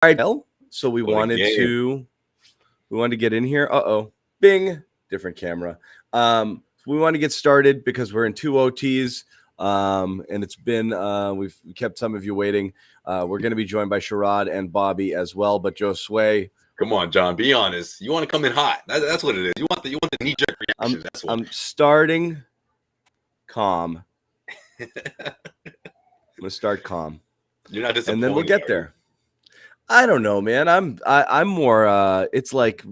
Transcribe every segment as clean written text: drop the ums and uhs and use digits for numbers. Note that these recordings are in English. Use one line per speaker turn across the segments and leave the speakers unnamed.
right, so we wanted to get in here. Bing, different camera. We want to get started because we're in 2 OTs, and it's been we've kept some of you waiting. We're going to be joined by Sherrod and Bobby as well, but Josue.
Come on, John. Be honest. You want to come in hot. That's what it is. You want the knee jerk reaction. That's what.
I'm starting calm. I'm gonna start calm.
You're not disappointed,
and then we'll get there. I don't know, man. I'm more. It's like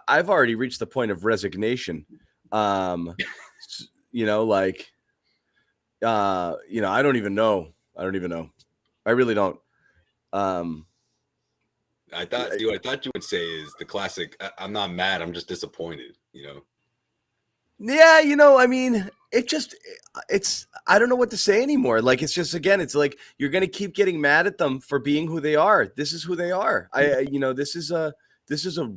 I've already reached the point of resignation. I don't even know. I really don't.
I thought you would say is the classic. I'm not mad. I'm just disappointed.
Yeah, I mean, it's I don't know what to say anymore. Like, it's just, again, it's like you're going to keep getting mad at them for being who they are. This is who they are. This is a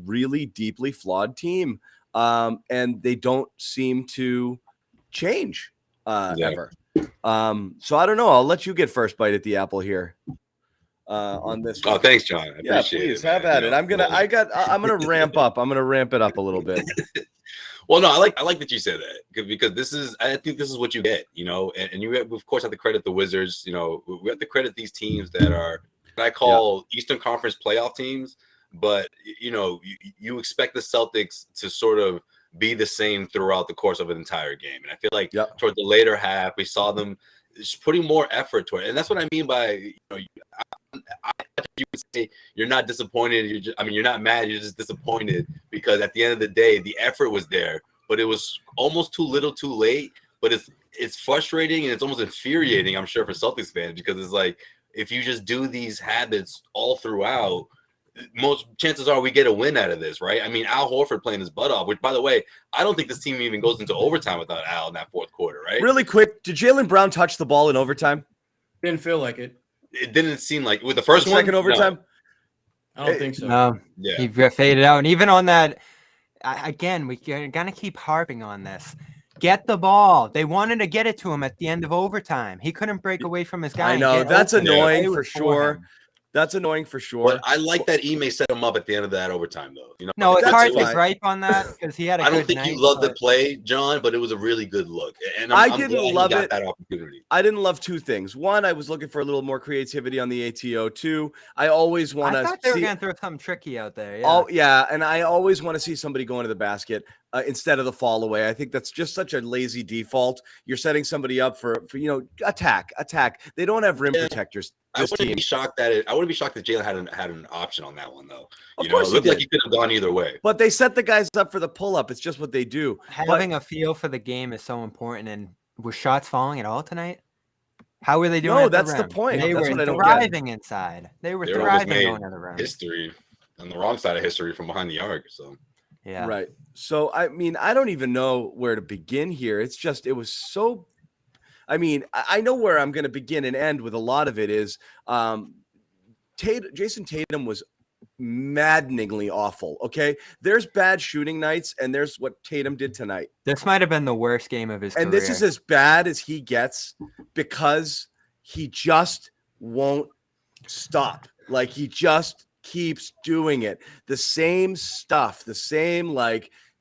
really deeply flawed team. And they don't seem to change ever. So I don't know. I'll let you get first bite at the apple here. On this one.
Oh, thanks, John. I appreciate
please
it,
have at it. I'm gonna ramp up. I'm gonna ramp it up a little bit.
Well, no, I like that you said that because I think this is what you get, and you of course have to credit the Wizards. We have to credit these teams that are I call Eastern Conference playoff teams, but you expect the Celtics to sort of be the same throughout the course of an entire game, and I feel like toward the later half we saw them just putting more effort toward it, and that's what I mean by you would say you're not disappointed. You're not mad. You're just disappointed because at the end of the day, the effort was there, but it was almost too little, too late. But it's frustrating and it's almost infuriating, I'm sure, for Celtics fans because it's like if you just do these habits all throughout, most chances are we get a win out of this, right? I mean, Al Horford playing his butt off, which, by the way, I don't think this team even goes into overtime without Al in that fourth quarter, right?
Really quick, did Jaylen Brown touch the ball in overtime?
Didn't feel like it.
It didn't seem like with the first one.
Second overtime?
No. I don't think so.
No,
yeah.
He faded out. And even on that, again, we're going to keep harping on this. Get the ball. They wanted to get it to him at the end of overtime. He couldn't break away from his guy.
I know. That's annoying for sure. That's annoying for sure.
But I like that Ime set him up at the end of that overtime, though.
No, it's hard to gripe on that because he had a good
I don't think you loved the play, John, but it was a really good look. And I'm
didn't love it.
That opportunity.
I didn't love two things. One, I was looking for a little more creativity on the ATO. Two, I always want to.
I thought they were going to throw something tricky out there. Yeah.
Oh yeah, and I always want to see somebody go into the basket instead of the fall away. I think that's just such a lazy default. You're setting somebody up for attack. They don't have rim protectors.
I wouldn't be shocked that Jaylen had an option on that one though.
Of course,
it looked like he could have gone either way.
But they set the guys up for the pull up. It's just what they do.
Having a feel for the game is so important. And were shots falling at all tonight? How were they doing?
No, that's the point.
They
were
thriving inside. They were thriving going to the rim.
History on the wrong side of history from behind the arc. So
yeah,
right. So I mean, I don't even know where to begin here. It's just it was so. I mean, I know where I'm going to begin and end with a lot of it is Jayson Tatum was maddeningly awful. Okay. There's bad shooting nights and there's what Tatum did tonight.
This might have been the worst game of his career.
And this is as bad as he gets because he just won't stop. Like he just keeps doing it. The same stuff, the same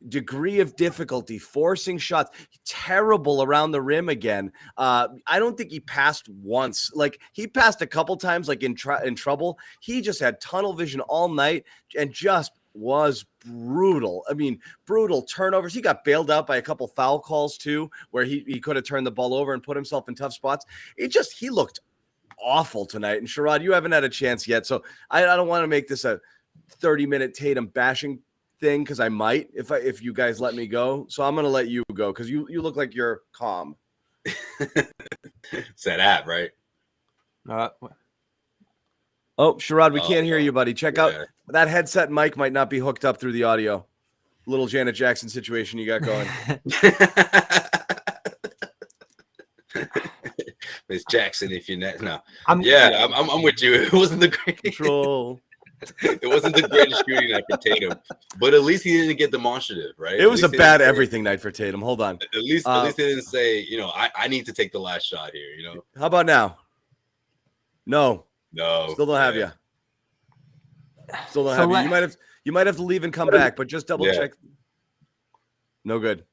degree of difficulty, forcing shots, terrible around the rim again. I don't think he passed once. Like he passed a couple times, like in trouble. He just had tunnel vision all night and just was brutal. I mean, brutal turnovers. He got bailed out by a couple foul calls too, where he could have turned the ball over and put himself in tough spots. He looked awful tonight. And Sherrod, you haven't had a chance yet. So I don't want to make this a 30-minute Tatum bashing thing because I might if you guys let me go. So I'm gonna let you go because you look like you're calm.
It's that app, right?
Oh, Sherrod, we can't hear you, buddy. Check out that headset mic might not be hooked up through the audio. Little Janet Jackson situation you got going.
Miss Jackson, if you're not I'm with you. It wasn't the great
control.
It wasn't the greatest shooting night for Tatum, but at least he didn't get demonstrative, right?
It was a bad everything night for Tatum. Hold on.
At least he didn't say, I need to take the last shot here,
How about now? No.
Still
don't have you. Still don't
So
have you.
let-
You might have to leave and come back, but just double
Yeah.
check. No good.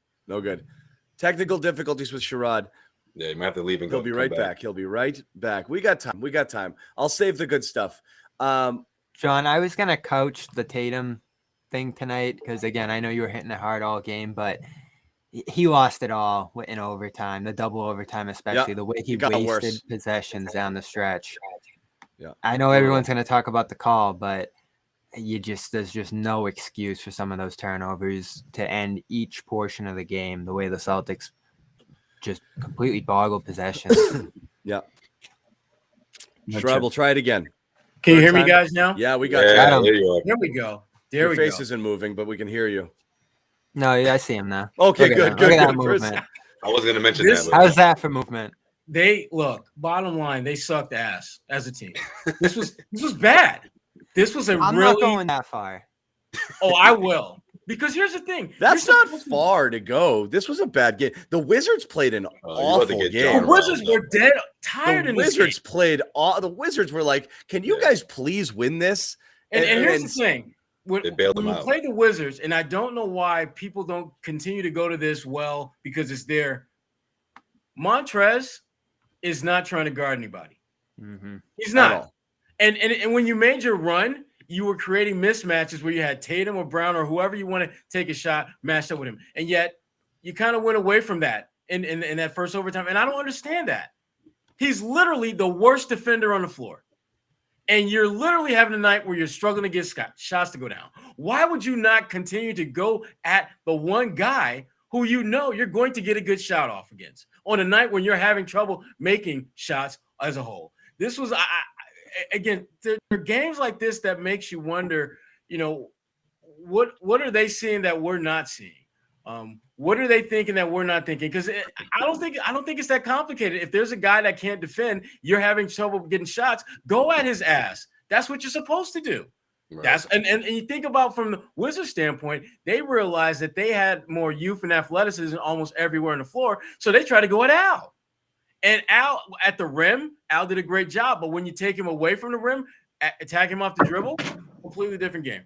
Technical difficulties with Sherrod.
Yeah, you might have to leave and
He'll
go.
be
come
right back. He'll be right back. We got time. I'll save the good stuff.
John, I was gonna coach the Tatum thing tonight because again, I know you were hitting it hard all game, but he lost it all in overtime, the double overtime, especially the way he
it got
wasted
worse.
possessions down the stretch.
Yeah,
I know everyone's gonna talk about the call, but there's just no excuse for some of those turnovers to end each portion of the game the way the Celtics just completely boggled possessions.
Yeah. Sherrod, we'll try it again.
Can you
Third
hear me,
time?
guys, now?
Yeah, we got
Yeah,
you.
there you are.
There we go. There
Your
we
face
go.
isn't moving, but we can hear you.
No, yeah, I see him now.
Okay,
Look at
good,
that.
good,
Look at that
good. Chris.
movement.
I was going to mention
This-
that. But
How's that for movement?
They look, bottom line, they sucked ass as a team. This was bad. This was a
I'm
really
not going that far.
Oh, I will. Because here's the thing.
That's
You're
not
supposed to-
far to go. This was a bad game. The Wizards played an
you about to
awful
get
game.
The Wizards were dead tired
The
in this
Wizards
game.
played the Wizards were like, "Can you guys please win this?"
And here's the thing.
They bailed
When
them
you
out.
play the Wizards, and I don't know why people don't continue to go to this well because it's there. Montrez is not trying to guard anybody.
Mm-hmm.
He's
At
not.
all.
And when you made your run, you were creating mismatches where you had Tatum or Brown or whoever you want to take a shot matched up with him. And yet you kind of went away from that in that first overtime. And I don't understand that. He's literally the worst defender on the floor. And you're literally having a night where you're struggling to get shots to go down. Why would you not continue to go at the one guy who you know you're going to get a good shot off against on a night when you're having trouble making shots as a whole? This was, again, there are games like this that makes you wonder, what are they seeing that we're not seeing? What are they thinking that we're not thinking? Because I don't think it's that complicated. If there's a guy that can't defend, you're having trouble getting shots, go at his ass. That's what you're supposed to do.
Right.
That's and you think about from the Wizards standpoint, they realized that they had more youth and athleticism almost everywhere on the floor, so they tried to go at Al. And Al at the rim, Al did a great job. But when you take him away from the rim, attack him off the dribble, completely different game.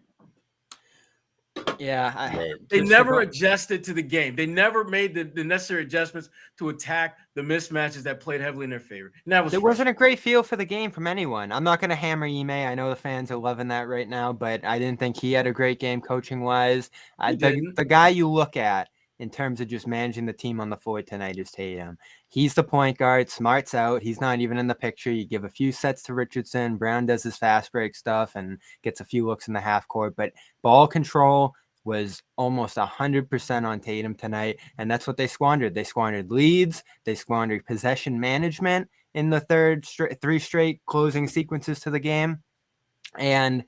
Yeah,
Right.
They
Just
never
about-
adjusted to the game. They never made the necessary adjustments to attack the mismatches that played heavily in their favor. And that was
There wasn't a great feel for the game from anyone. I'm not going to hammer Ime. I know the fans are loving that right now, but I didn't think he had a great game coaching wise.
didn't.
The guy you look at in terms of just managing the team on the floor tonight is Tatum. He's the point guard, smarts out. He's not even in the picture. You give a few sets to Richardson. Brown does his fast break stuff and gets a few looks in the half court, but ball control was almost 100% on Tatum tonight, and that's what they squandered. They squandered leads. They squandered possession management in the three straight closing sequences to the game, and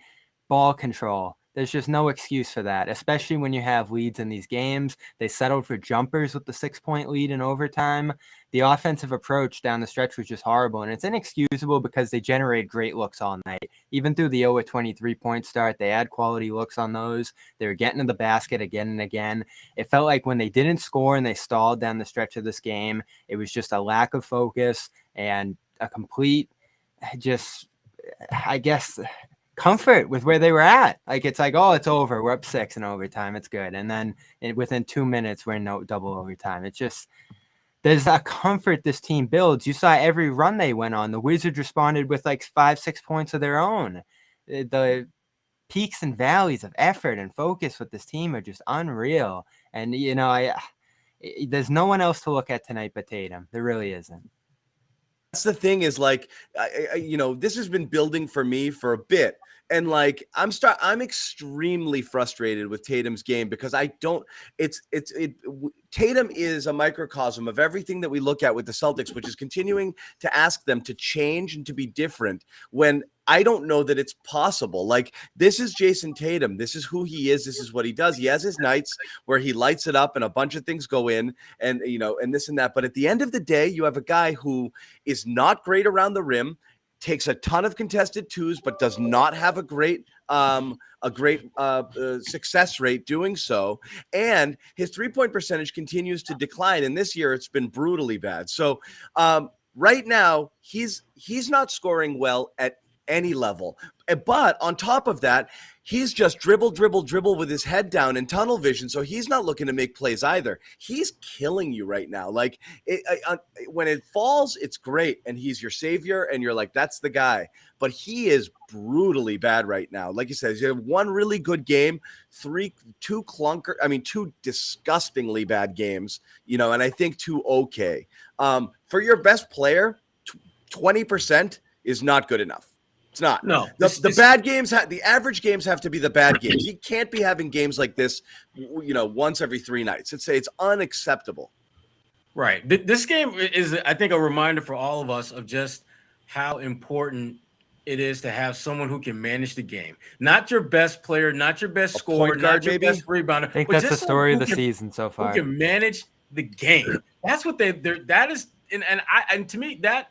ball control. There's just no excuse for that, especially when you have leads in these games. They settled for jumpers with the 6-point lead in overtime. The offensive approach down the stretch was just horrible, and it's inexcusable because they generated great looks all night. Even through the 0-23-point start, they had quality looks on those. They were getting to the basket again and again. It felt like when they didn't score and they stalled down the stretch of this game, it was just a lack of focus and a complete, comfort with where they were at. Like, it's like, oh, it's over. We're up 6 in overtime. It's good. And then within 2 minutes, we're in double overtime. It's just, there's a comfort this team builds. You saw every run they went on. The Wizards responded with like 5-6 points of their own. The peaks and valleys of effort and focus with this team are just unreal. And, there's no one else to look at tonight but Tatum. There really isn't.
That's the thing is like, this has been building for me for a bit. And like, I'm extremely frustrated with Tatum's game because Tatum is a microcosm of everything that we look at with the Celtics, which is continuing to ask them to change and to be different when I don't know that it's possible. Like, this is Jayson Tatum. This is who he is. This is what he does. He has his nights where he lights it up and a bunch of things go in and, and this and that. But at the end of the day, you have a guy who is not great around the rim, takes a ton of contested twos, but does not have a great success rate doing so. And his 3-point percentage continues to decline. And this year it's been brutally bad. So right now he's not scoring well at any level. But on top of that, he's just dribble with his head down in tunnel vision. So he's not looking to make plays either. He's killing you right now. Like when it falls, it's great. And he's your savior. And you're like, that's the guy. But he is brutally bad right now. Like you said, he had one really good game, two disgustingly bad games, and I think two okay. For your best player, 20% is not good enough. It's not.
No.
The bad games, the average games have to be the bad games. He can't be having games like this, once every 3 nights. It's unacceptable.
Right. This game is, I think, a reminder for all of us of just how important it is to have someone who can manage the game. Not your best player, not your best scorer, not your best rebounder.
I think that's the story of the season so far.
Who can manage the game. That's what that is. And to me, that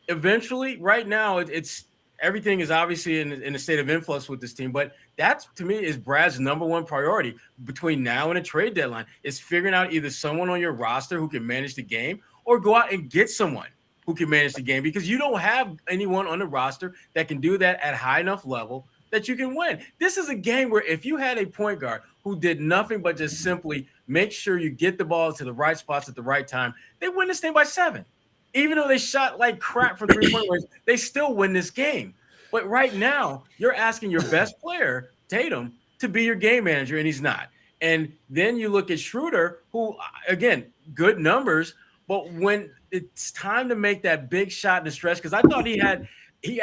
eventually right now it's everything is obviously in a state of influx with this team, but that to me is Brad's number one priority between now and a trade deadline is figuring out either someone on your roster who can manage the game or go out and get someone who can manage the game, because you don't have anyone on the roster that can do that at high enough level that you can win. This is a game where if you had a point guard who did nothing but just simply make sure you get the ball to the right spots at the right time, they win this thing by 7. Even though they shot like crap from 3-point range, they still win this game. But right now, you're asking your best player, Tatum, to be your game manager, and he's not. And then you look at Schroeder, who, again, good numbers, but when it's time to make that big shot in the stretch, because I thought he had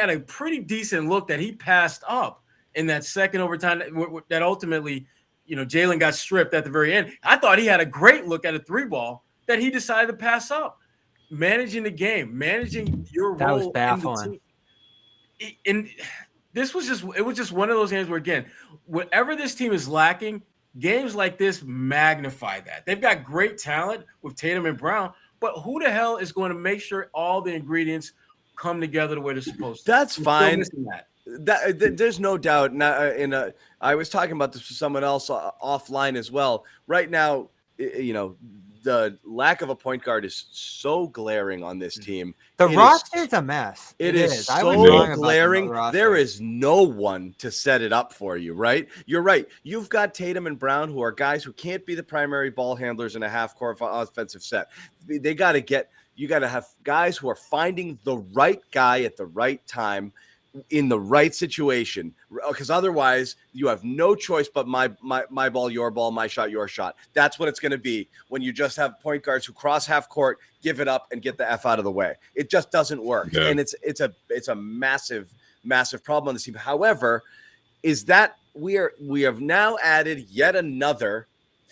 a pretty decent look that he passed up in that second overtime that ultimately, Jaylen got stripped at the very end. I thought he had a great look at a 3-ball that he decided to pass up. Managing the game, managing your role.
That was baffling.
And it was just one of those games where, again, whatever this team is lacking, games like this magnify that. They've got great talent with Tatum and Brown, but who the hell is going to make sure all the ingredients come together the way they're supposed to?
That's fine. There's no doubt. I was talking about this with someone else offline as well. Right now, the lack of a point guard is so glaring on this team.
The roster's a mess.
It is so glaring. There is no one to set it up for you, right? You're right. You've got Tatum and Brown, who are guys who can't be the primary ball handlers in a half-court offensive set. You got to have guys who are finding the right guy at the right time in the right situation, because otherwise you have no choice but my ball, your ball, my shot, your shot. That's what it's going to be when you just have point guards who cross half court, give it up, and get the F out of the way. It just doesn't work. Yeah. And it's a massive problem on this team. However, is that we have now added yet another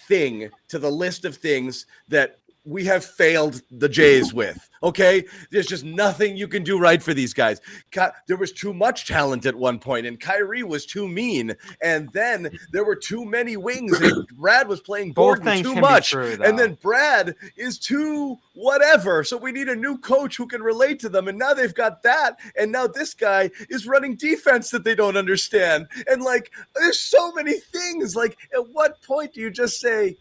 thing to the list of things that we have failed the Jays with. Okay, there's just nothing you can do right for these guys. There was too much talent at one point, and Kyrie was too mean, and then there were too many wings, and Brad was playing Gordon too much, and then Brad is too whatever. So we need a new coach who can relate to them, and now they've got that, and now this guy is running defense that they don't understand, and there's so many things. At what point do you just say,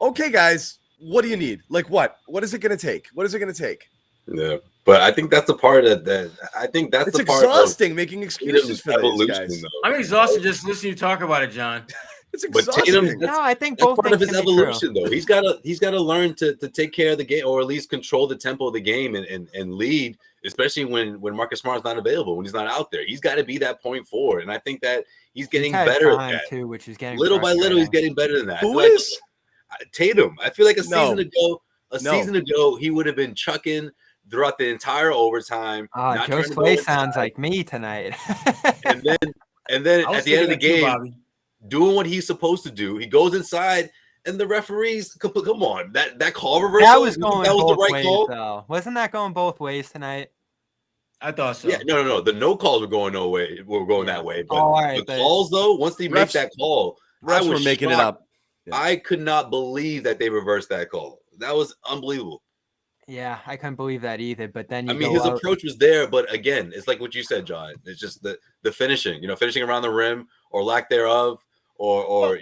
okay, guys, what do you need? What? What is it going to take? What is it going to take?
Yeah, but I think that's the part that I think that's
it's
the part
exhausting making excuses for these guys.
Though.
I'm exhausted just listening to you talk about it, John.
It's exhausting.
But Tatum,
I think
that's
both
part of his evolution,
though.
He's got to learn to take care of the game, or at least control the tempo of the game and lead, especially when Marcus Smart's not available, when he's not out there. He's got to be that point forward, and I think that he's getting better at that
too, which is getting
little by little. He's getting better than that.
Who is
Tatum? I feel like a season ago, he would have been chucking throughout the entire overtime.
Josue sounds like me tonight.
and then at the end of the game, doing what he's supposed to do, he goes inside, and the referees, come on, that call reversal.
That was the right call. Though. Wasn't that going both ways tonight?
I thought so.
Yeah, no. The no calls were going no way. Were going that way. But the calls, though, once they make that call,
refs were making it up.
Yeah. I could not believe that they reversed that call. That was unbelievable.
Yeah, I couldn't believe that either. But then
his approach was there, but again, it's like what you said, John. It's just the finishing, finishing around the rim or lack thereof, or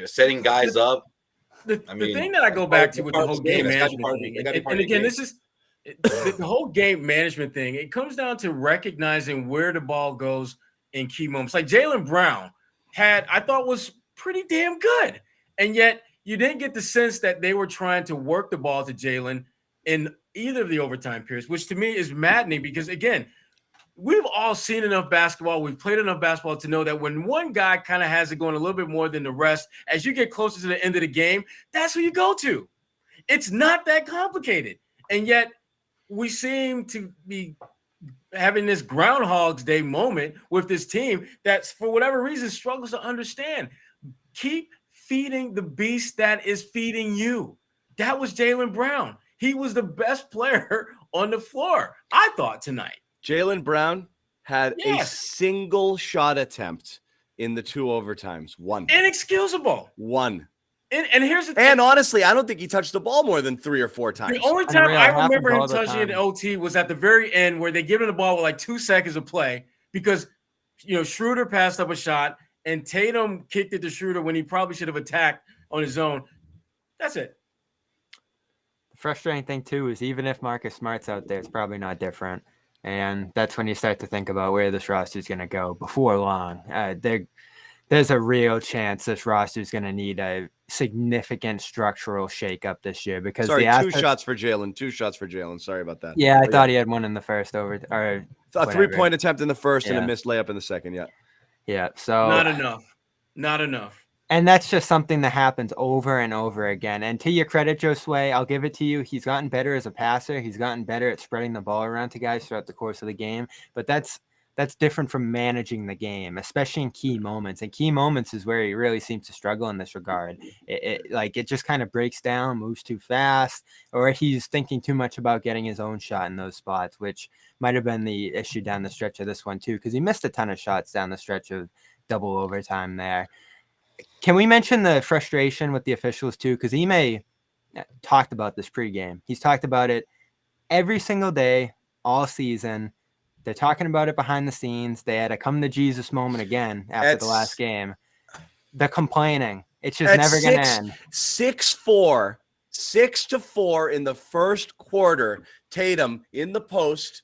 setting guys up.
The thing that I go back to with the whole game management thing, and again, this is the whole game management thing. It comes down to recognizing where the ball goes in key moments. Like Jaylen Brown I thought was pretty damn good. And yet you didn't get the sense that they were trying to work the ball to Jaylen in either of the overtime periods, which to me is maddening because, again, we've all seen enough basketball. We've played enough basketball to know that when one guy kind of has it going a little bit more than the rest, as you get closer to the end of the game, that's who you go to. It's not that complicated. And yet we seem to be having this Groundhog's Day moment with this team that's, for whatever reason, struggles to understand. Keep feeding the beast that is feeding you. That was Jaylen Brown. He was the best player on the floor, I thought, tonight.
Jaylen Brown had a single shot attempt in the 2 overtimes. One.
Inexcusable.
One.
And here's the thing.
And honestly, I don't think he touched the ball more than 3 or 4 times.
The only time I remember him touching it in OT was at the very end where they give him the ball with like 2 seconds of play because, Schroeder passed up a shot and Tatum kicked it to Schroeder when he probably should have attacked on his own. That's it.
The frustrating thing, too, is even if Marcus Smart's out there, it's probably not different. And that's when you start to think about where this roster is going to go before long. There's a real chance this roster is going to need a significant structural shakeup this year because
Sorry, 2 shots for Jaylen. 2 shots for Jaylen. Sorry about that.
Yeah, I thought he had one in the first or
a
whatever.
3-point attempt in the first and a missed layup in the second. Yeah.
Yeah. So
Not enough.
And that's just something that happens over and over again. And to your credit, Josue, I'll give it to you. He's gotten better as a passer. He's gotten better at spreading the ball around to guys throughout the course of the game. But that's different from managing the game, especially in key moments. And key moments is where he really seems to struggle in this regard. It just kind of breaks down, moves too fast, or he's thinking too much about getting his own shot in those spots, which might have been the issue down the stretch of this one too, because he missed a ton of shots down the stretch of double overtime there. Can we mention the frustration with the officials too? Because Ime talked about this pregame. He's talked about it every single day, all season. They're talking about it behind the scenes. They had a come to Jesus moment again after the last game. The complaining. It's just never going to end.
6-4 in the first quarter. Tatum in the post.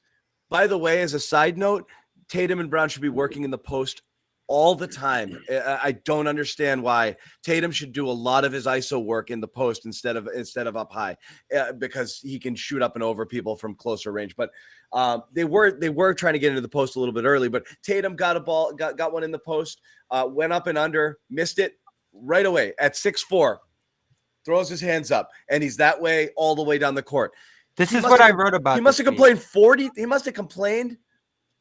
By the way, as a side note, Tatum and Brown should be working in the post all the time. I don't understand why Tatum should do a lot of his ISO work in the post instead of up high, because he can shoot up and over people from closer range. But they were trying to get into the post a little bit early. But Tatum got a ball, got one in the post, went up and under, missed it right away at 6'4", throws his hands up, and he's that way all the way down the court.
This is what I wrote about.
He must have complained 40. He must have complained.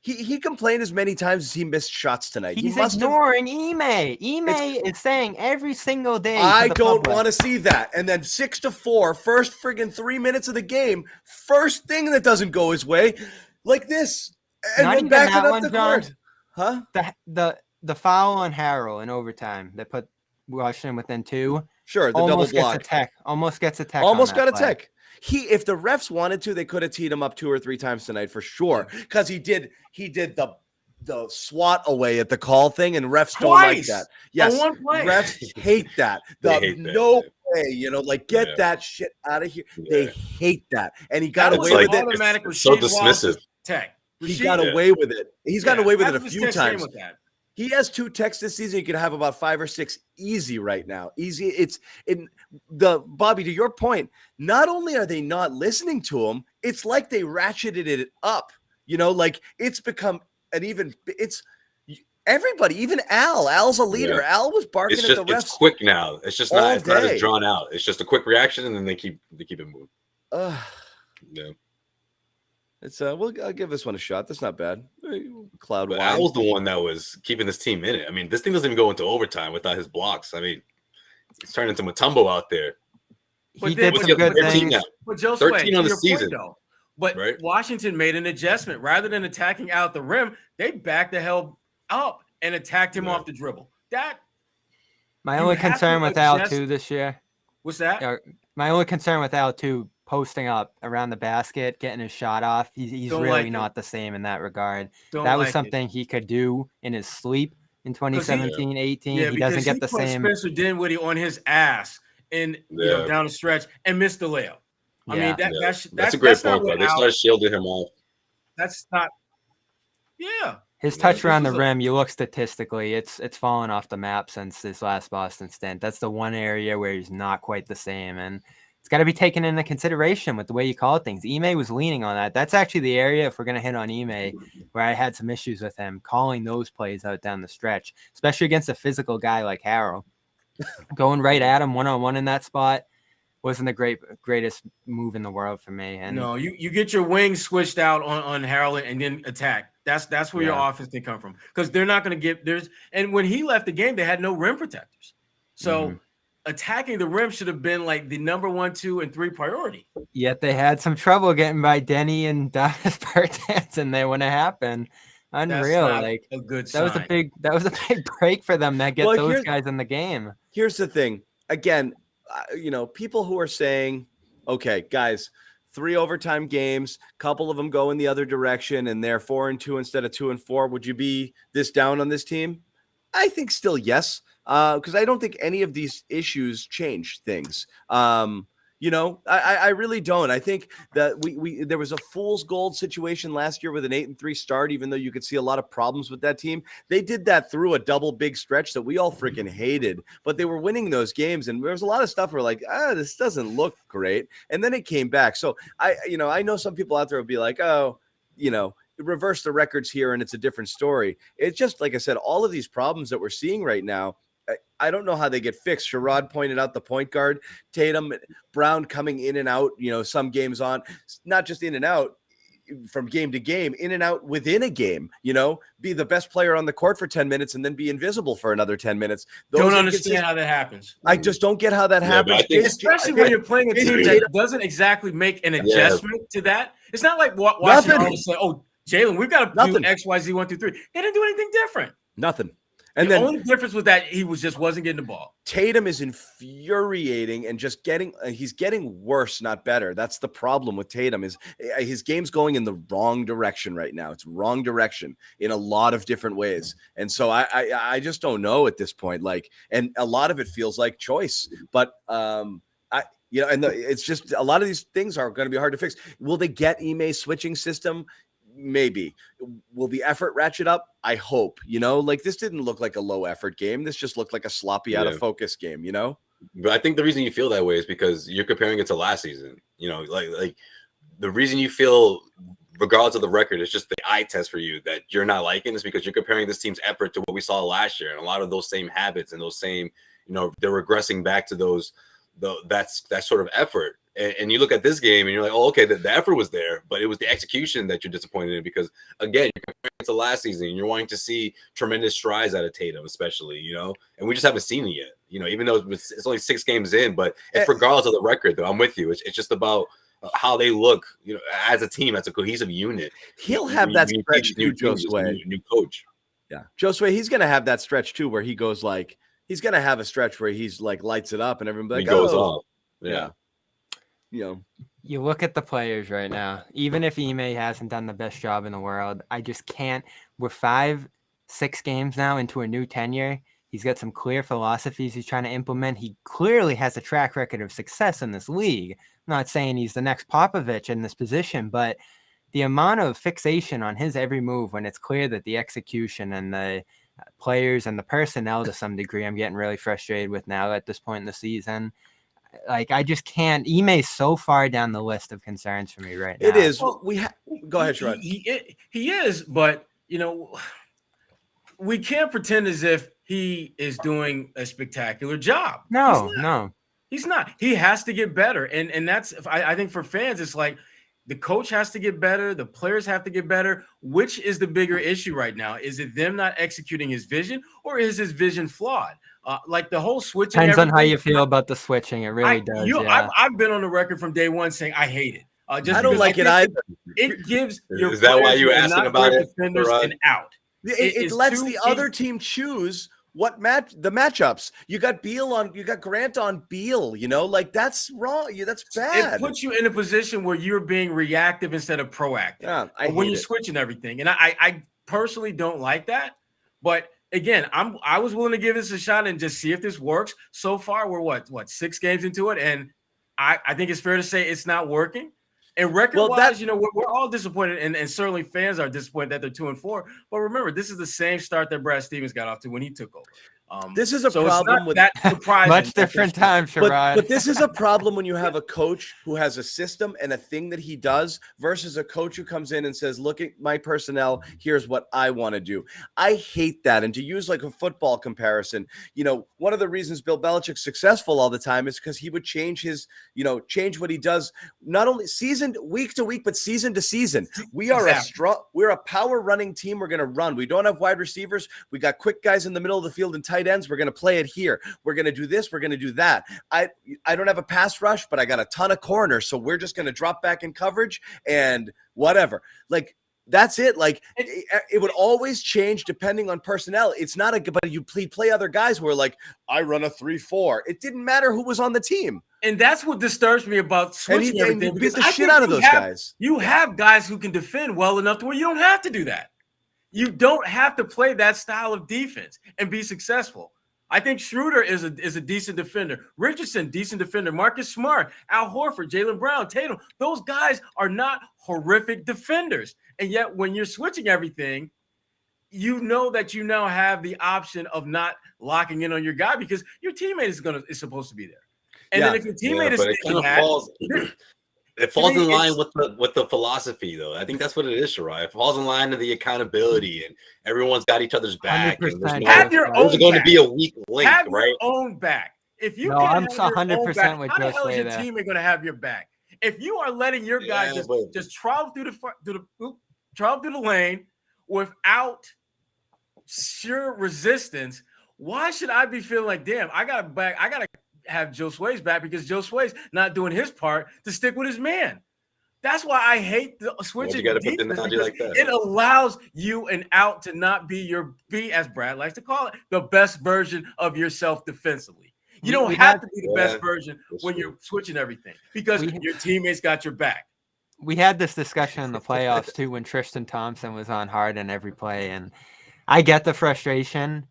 He complained as many times as he missed shots tonight.
He's ignoring Ime. Is saying every single day.
I don't want to see that. And then 6-4, first friggin' 3 minutes of the game, first thing that doesn't go his way, like this, and
Not
we're
even
backing
that
up
one,
the
John.
court. Huh?
The foul on Harrell in overtime that put Washington within 2.
Sure, the double block.
Almost gets a tech.
Almost got a tech. If the refs wanted to, they could have teed him up 2 or 3 times tonight for sure. Because he did the swat away at the call thing, and refs don't like that. Yes, refs hate that. No way, get that shit out of here. They hate that, and he got away with it.
It's so dismissive.
He got away with it. He's gotten away with it a few times. He has 2 techs this season. He could have about 5 or 6 easy right now. Easy. Bobby, to your point, not only are they not listening to him, it's like they ratcheted it up. It's become everybody, even Al. Al's a leader. Yeah. Al was barking at the refs.
It's quick now. It's just not as drawn out. It's just a quick reaction, and then they keep it moving. Yeah.
It's I'll give this one a shot. That's not bad. Cloud.
But Al was the one that was keeping this team in it. I mean, this thing doesn't even go into overtime without his blocks. I mean, it's turning into Mutombo out there.
He did some good things.
But Josue,
13 on the season.
But right? Washington made an adjustment. Rather than attacking out the rim, they backed the hell up and attacked him off the dribble.
My only concern with Al too this year.
What's that?
My only concern with Al too, posting up around the basket, getting his shot off. He's really not the same in that regard. That was something he could do in his sleep in 2017, 18.
Yeah,
he doesn't get the same.
Spencer Dinwiddie on his ass and down the stretch and missed the layup. I mean, that's
a great point. They started shielding him off.
That's not. Yeah.
His
Yeah,
touch
this
around the
was a-
rim, you look statistically, it's fallen off the map since this last Boston stint. That's the one area where he's not quite the same, and it's got to be taken into consideration with the way you call things. Ime was leaning on that. That's actually the area, if we're going to hit on Ime, where I had some issues with him calling those plays out down the stretch, especially against a physical guy like Harrell. Going right at him one-on-one in that spot wasn't the greatest move in the world for me. And
No, you get your wings switched out on Harold and then attack. That's where your offense can come from, because they're not going to get there's. And when he left the game, they had no rim protectors, so attacking the rim should have been like the number 1, 2, and 3 priority.
Yet they had some trouble getting by Denny and Davis Bertans, and they wouldn't happen. Unreal.
That's not
like
a good
that was
sign.
a big break for them that get those guys in the game.
Here's the thing. Again, people who are saying, okay, guys, 3 overtime games, couple of them go in the other direction, and they're 4-2 instead of 2-4. Would you be this down on this team? I think still yes, because I don't think any of these issues change things. I really don't. I think that there was a fool's gold situation last year with an 8-3 start, even though you could see a lot of problems with that team. They did that through a double big stretch that we all freaking hated, but they were winning those games. And there was a lot of stuff where like, this doesn't look great. And then it came back. So I know some people out there will be like, reverse the records here and it's a different story. It's just, like I said, all of these problems that we're seeing right now, I don't know how they get fixed. Sherrod pointed out the point guard, Tatum, Brown coming in and out, some games on, not just in and out from game to game, in and out within a game, be the best player on the court for 10 minutes and then be invisible for another 10 minutes.
Don't understand how that happens.
I just don't get how that happens.
Especially when you're playing a team that doesn't exactly make an adjustment to that. It's not like watching all say, oh, Jaylen, we've got to do X, Y, Z, 1, 2, 3. They didn't do anything different.
Nothing.
And the only difference was that he wasn't getting the ball.
Tatum is infuriating and just he's getting worse, not better. That's the problem with Tatum, is his game's going in the wrong direction right now. It's wrong direction in a lot of different ways. And so I just don't know at this point, and a lot of it feels like choice, but it's just a lot of these things are going to be hard to fix. Will they get Ime's switching system? Maybe. Will the effort ratchet up? I hope. This didn't look like a low effort game. This just looked like a sloppy out of focus game,
But I think the reason you feel that way is because you're comparing it to last season. Like the reason you feel, regardless of the record, it's just the eye test for you that you're not liking, is because you're comparing this team's effort to what we saw last year, and a lot of those same habits and those same, they're regressing back to that sort of effort. And you look at this game and you're like, oh, okay, the effort was there, but it was the execution that you're disappointed in, because, again, you're comparing it to last season and you're wanting to see tremendous strides out of Tatum, especially, and we just haven't seen it yet, even though it's only 6 games in. But it's regardless of the record, though, I'm with you. It's just about how they look, as a team, as a cohesive unit.
He'll have that stretch too, Josue.
New coach.
Yeah. Josue, he's going to have that stretch too, where he goes he's going to have a stretch where he's lights it up and everybody
goes off. Yeah.
You look at the players right now, even if Ime hasn't done the best job in the world, I just can't. We're 5-6 games now into a new tenure. He's got some clear philosophies he's trying to implement. He clearly has a track record of success in this league. I'm not saying he's the next Popovich in this position, but the amount of fixation on his every move, when it's clear that the execution and the players and the personnel, to some degree, I'm getting really frustrated with now at this point in the season. I just can't. Ime's so far down the list of concerns for me right now.
It is. Well, go ahead, Sherrod.
He is, but we can't pretend as if he is doing a spectacular job.
No,
he's not. He has to get better, and that's. I think for fans, it's like the coach has to get better, the players have to get better. Which is the bigger issue right now? Is it them not executing his vision, or is his vision flawed? Like the whole switching.
Depends on how you feel about the switching. It really does.
I've been on the record from day one saying I hate it.
I don't like it either.
It gives your
is that why you asking about it?
Defenders an out.
It lets the other team choose the matchups. You got Grant on Beal. That's wrong. That's bad.
It puts you in a position where you're being reactive instead of proactive.
Yeah,
when you're switching everything, and I personally don't like that, but. Again, I was willing to give this a shot and just see if this works. So far, we're what 6 games into it, and I think it's fair to say it's not working. And record-wise, we're all disappointed, and certainly fans are disappointed that they're 2-4. But remember, this is the same start that Brad Stevens got off to when he took over.
This is a
so
problem with
that surprising.
Much different time, Sherrod.
But this is a problem when you have a coach who has a system and a thing that he does versus a coach who comes in and says, look at my personnel. Here's what I want to do. I hate that. And to use like a football comparison, one of the reasons Bill Belichick's successful all the time is because he would change change what he does, not only week to week, but season to season. We are we're a power running team. We're going to run. We don't have wide receivers. We got quick guys in the middle of the field and tight ends. We're going to play it here. We're going to do this. We're going to do that. I don't have a pass rush, but I got a ton of corners. So we're just going to drop back in coverage and whatever. Like, that's it. Like, it would always change depending on personnel. It's not but you play other guys who are like, I run a 3-4. It didn't matter who was on the team.
And that's what disturbs me about switching everything.
And beat the shit out of those guys.
You have guys who can defend well enough to where you don't have to do that. You don't have to play that style of defense and be successful. I think Schroeder is a decent defender. Richardson, decent defender. Marcus Smart, Al Horford, Jaylen Brown, Tatum. Those guys are not horrific defenders. And yet when you're switching everything, you know that you now have the option of not locking in on your guy because your teammate is supposed to be there. And then if your teammate is thinking that,
it falls in line with the philosophy, though. I think that's what it is, Sherrod. It falls in line to the accountability, and everyone's got each other's back. And
have your own.
There's going to be a weak link,
have
right?
Your own back. If you
I'm
can't have
100% with
how the hell is your
there.
teammate going to have your back? If you are letting your guy just travel through the lane without sheer resistance, why should I be feeling like, damn, I got to have Josue's back because Josue's not doing his part to stick with his man. That's why I hate the switching.
You put the analogy like that.
It allows you and out to not be as Brad likes to call it, the best version of yourself defensively. You don't have to be the best version when you're switching everything because your teammates got your back.
We had this discussion in the playoffs too when Tristan Thompson was on Harden every play, and I get the frustration.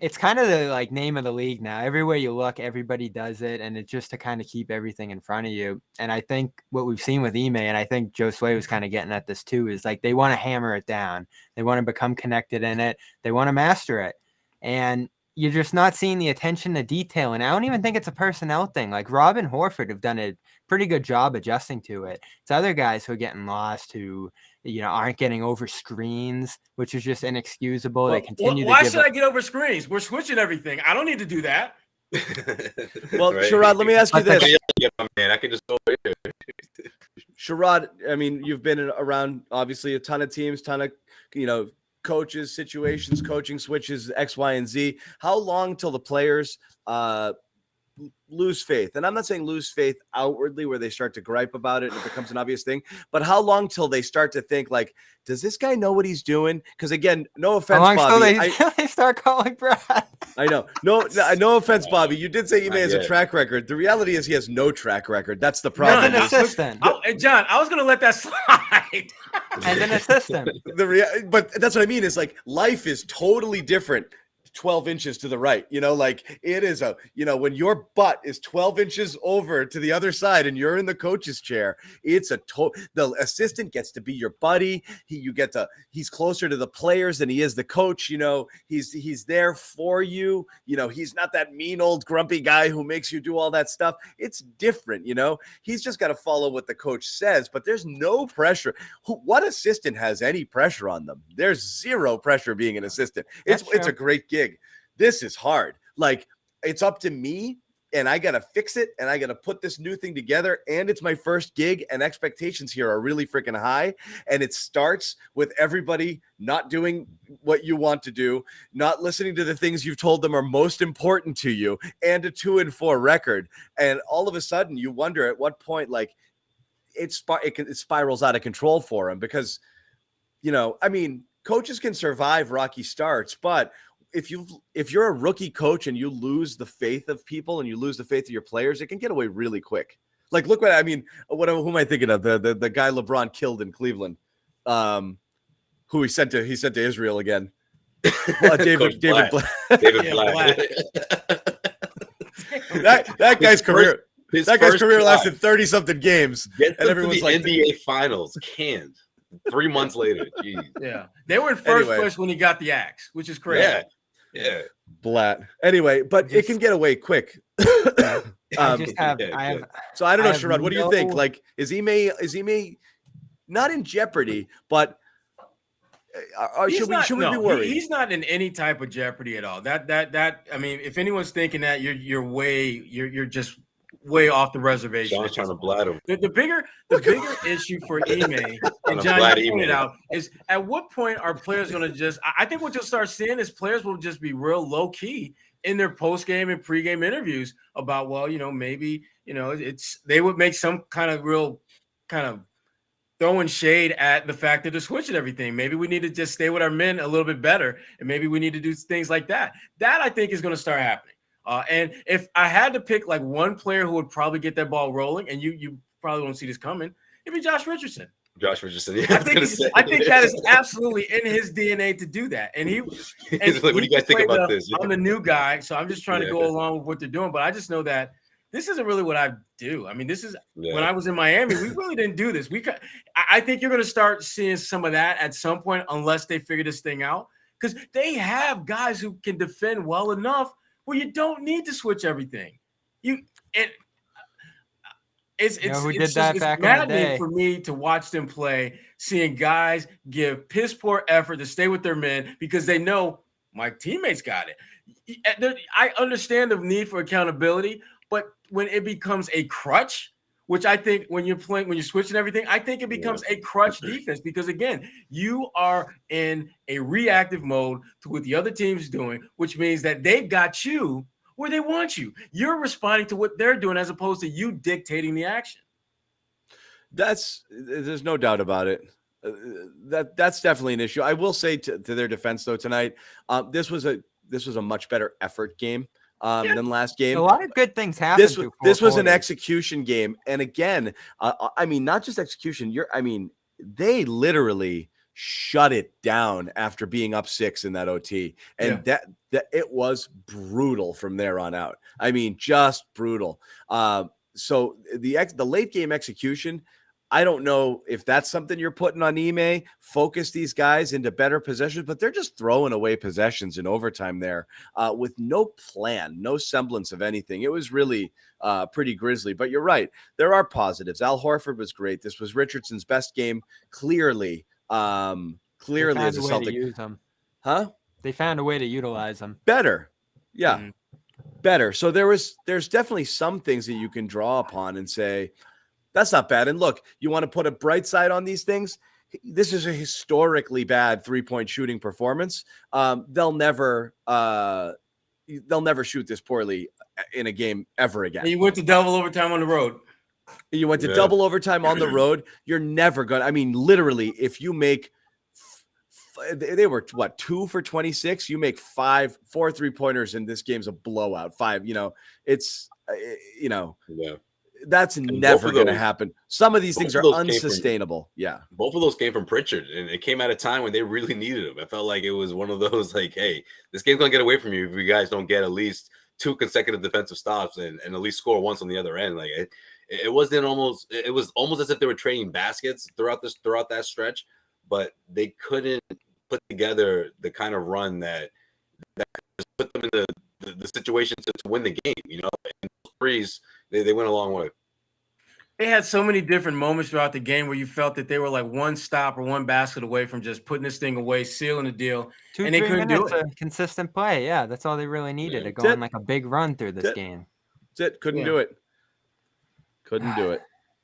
It's kind of the name of the league now. Everywhere you look, everybody does it, and it's just to kind of keep everything in front of you. And I think what we've seen with Ime, and I think Josue was kind of getting at this too, is they want to hammer it down. They want to become connected in it. They want to master it. And you're just not seeing the attention to detail. And I don't even think it's a personnel thing. Like Rob and Horford have done a pretty good job adjusting to it. It's other guys who are getting lost, who aren't getting over screens, which is just inexcusable. Well, they continue.
Why should I get over screens? We're switching everything. I don't need to do that.
Well, right. Sherrod, let me ask you this.
Man, I can just go over here.
Sherrod, I mean, you've been around obviously a ton of teams, ton of coaches, situations, coaching switches, X, Y, and Z. How long till the players lose faith? And I'm not saying lose faith outwardly where they start to gripe about it and it becomes an obvious thing, but how long till they start to think like, does this guy know what he's doing? Because again, no offense, Bobby.
They start calling Brad.
I know. No offense, Bobby. You did say Ime has a track record. The reality is he has no track record. That's the problem.
As an assistant.
John, I was going to let that slide.
As an assistant.
But that's what I mean is life is totally different 12 inches to the right, it is when your butt is 12 inches over to the other side and you're in the coach's chair, it's the assistant gets to be your buddy. He's closer to the players than he is the coach. He's there for you. He's not that mean old grumpy guy who makes you do all that stuff. It's different. He's just got to follow what the coach says, but there's no pressure. What assistant has any pressure on them? There's zero pressure being an assistant. It's a great gig. This is hard. It's up to me and I got to fix it and I got to put this new thing together. And it's my first gig and expectations here are really freaking high. And it starts with everybody not doing what you want to do, not listening to the things you've told them are most important to you, and a 2-4 record. And all of a sudden you wonder at what point, it spirals out of control for him because, coaches can survive rocky starts, but if you're a rookie coach and you lose the faith of people and you lose the faith of your players, it can get away really quick. Look what I mean. Who am I thinking of? The guy LeBron killed in Cleveland, who he sent to Israel again. David Black.
David Black.
that guy's career.
His
That guy's
first
career
try
lasted 30-something games.
gets
And
them to
everyone's
the
like,
NBA Finals canned 3 months later. Jeez.
Yeah, they were in first
Anyway.
place when he got the axe, which is crazy.
Yeah.
Blat. Anyway, but it can get away quick.
I
Um,
just have,
yeah,
I have,
so I don't know,
I have
Sherrod, what do you think?
no-
Like, is Ime not in jeopardy, but should we be worried?
He's not in any type of jeopardy at all. That I mean, if anyone's thinking that, you're just way off the reservation.
Sean's trying to blat him.
The bigger issue for Ime, and John,
glad
you pointed
Ime.
out, is at what point are players going to just? I think what you'll start seeing is players will just be real low key in their post game and pre game interviews about, well, maybe they would make some kind of real kind of throwing shade at the fact that they're switching everything. Maybe we need to just stay with our men a little bit better, and maybe we need to do things like that. That I think is going to start happening. And if I had to pick like one player who would probably get that ball rolling, and you probably won't see this coming, it'd be Josh Richardson.
Josh Richardson. Yeah,
I think that is absolutely in his DNA to do that. And
he's like, what do you guys think about this?
I'm the new guy, so I'm just trying to go along with what they're doing. But I just know that this isn't really what I do. I mean, this is when I was in Miami, we really didn't do this. I think you're going to start seeing some of that at some point, unless they figure this thing out, because they have guys who can defend well enough where you don't need to switch everything. It's maddening for me to watch them play, seeing guys give piss poor effort to stay with their men because they know my teammates got it. I understand the need for accountability, but when it becomes a crutch, which I think when you're switching everything, I think it becomes a crutch defense because, again, you are in a reactive mode to what the other team's doing, which means that they've got you where they want you. You're responding to what they're doing as opposed to you dictating the action.
There's no doubt about it. That's definitely an issue. I will say to their defense, though, tonight, this was a much better effort game than last game.
A lot of good things happened.
This was an execution game. And again, I mean, not just execution. They literally shut it down after being up 6 in that OT. And that it was brutal from there on out. I mean, just brutal. So the late game execution, I don't know if that's something you're putting on Ime, focus these guys into better possessions, but they're just throwing away possessions in overtime there with no plan, no semblance of anything. It was really pretty grisly, but you're right. There are positives. Al Horford was great. This was Richardson's best game, clearly as a Celtic.
Use them.
Huh?
They found a way to utilize them.
Better. Yeah. Better. So there's definitely some things that you can draw upon and say, that's not bad. And look, you want to put a bright side on these things. This is a historically bad 3-point shooting performance. They'll never shoot this poorly in a game ever again.
And you went to double overtime on the road.
You went to double overtime on the road. You're never going to, I mean, literally, if you make, they were 2 for 26, you make 4 3-pointers and this game's a blowout. 5, it's, that's never going to happen. Some of these things are unsustainable.
Both of those came from Pritchard, and it came at a time when they really needed him. I felt like it was one of those like, hey, this game's going to get away from you if you guys don't get at least 2 consecutive defensive stops and at least score once on the other end. Like it was almost as if they were trading baskets throughout that stretch, but they couldn't put together the kind of run that put them in the situation to win the game. And those threes, they went a long way.
They had so many different moments throughout the game where you felt that they were like one stop or one basket away from just putting this thing away, sealing the deal.
2-3
and they couldn't do it.
Consistent play. Yeah, that's all they really needed to go on like a big run through this game.
That's it. Couldn't do it. Couldn't do it.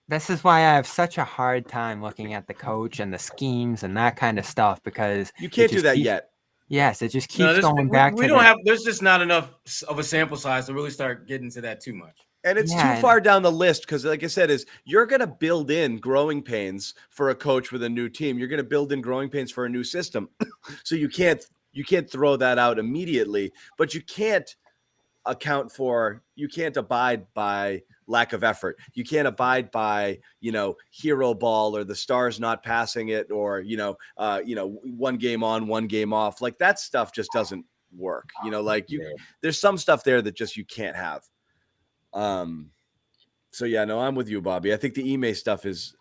This is why I have such a hard time looking at the coach and the schemes and that kind of stuff because
you can't do that yet.
Yes, it just keeps going back.
There's just not enough of a sample size to really start getting to that too much.
And it's too far down the list because, like I said, you're going to build in growing pains for a coach with a new team. You're going to build in growing pains for a new system. So you can't throw that out immediately, but you can't abide by lack of effort. You can't abide by, hero ball or the stars not passing it or, one game on, one game off. Like that stuff just doesn't work. There's some stuff there that just you can't have. So yeah, no, I'm with you, Bobby. I think the Ime stuff is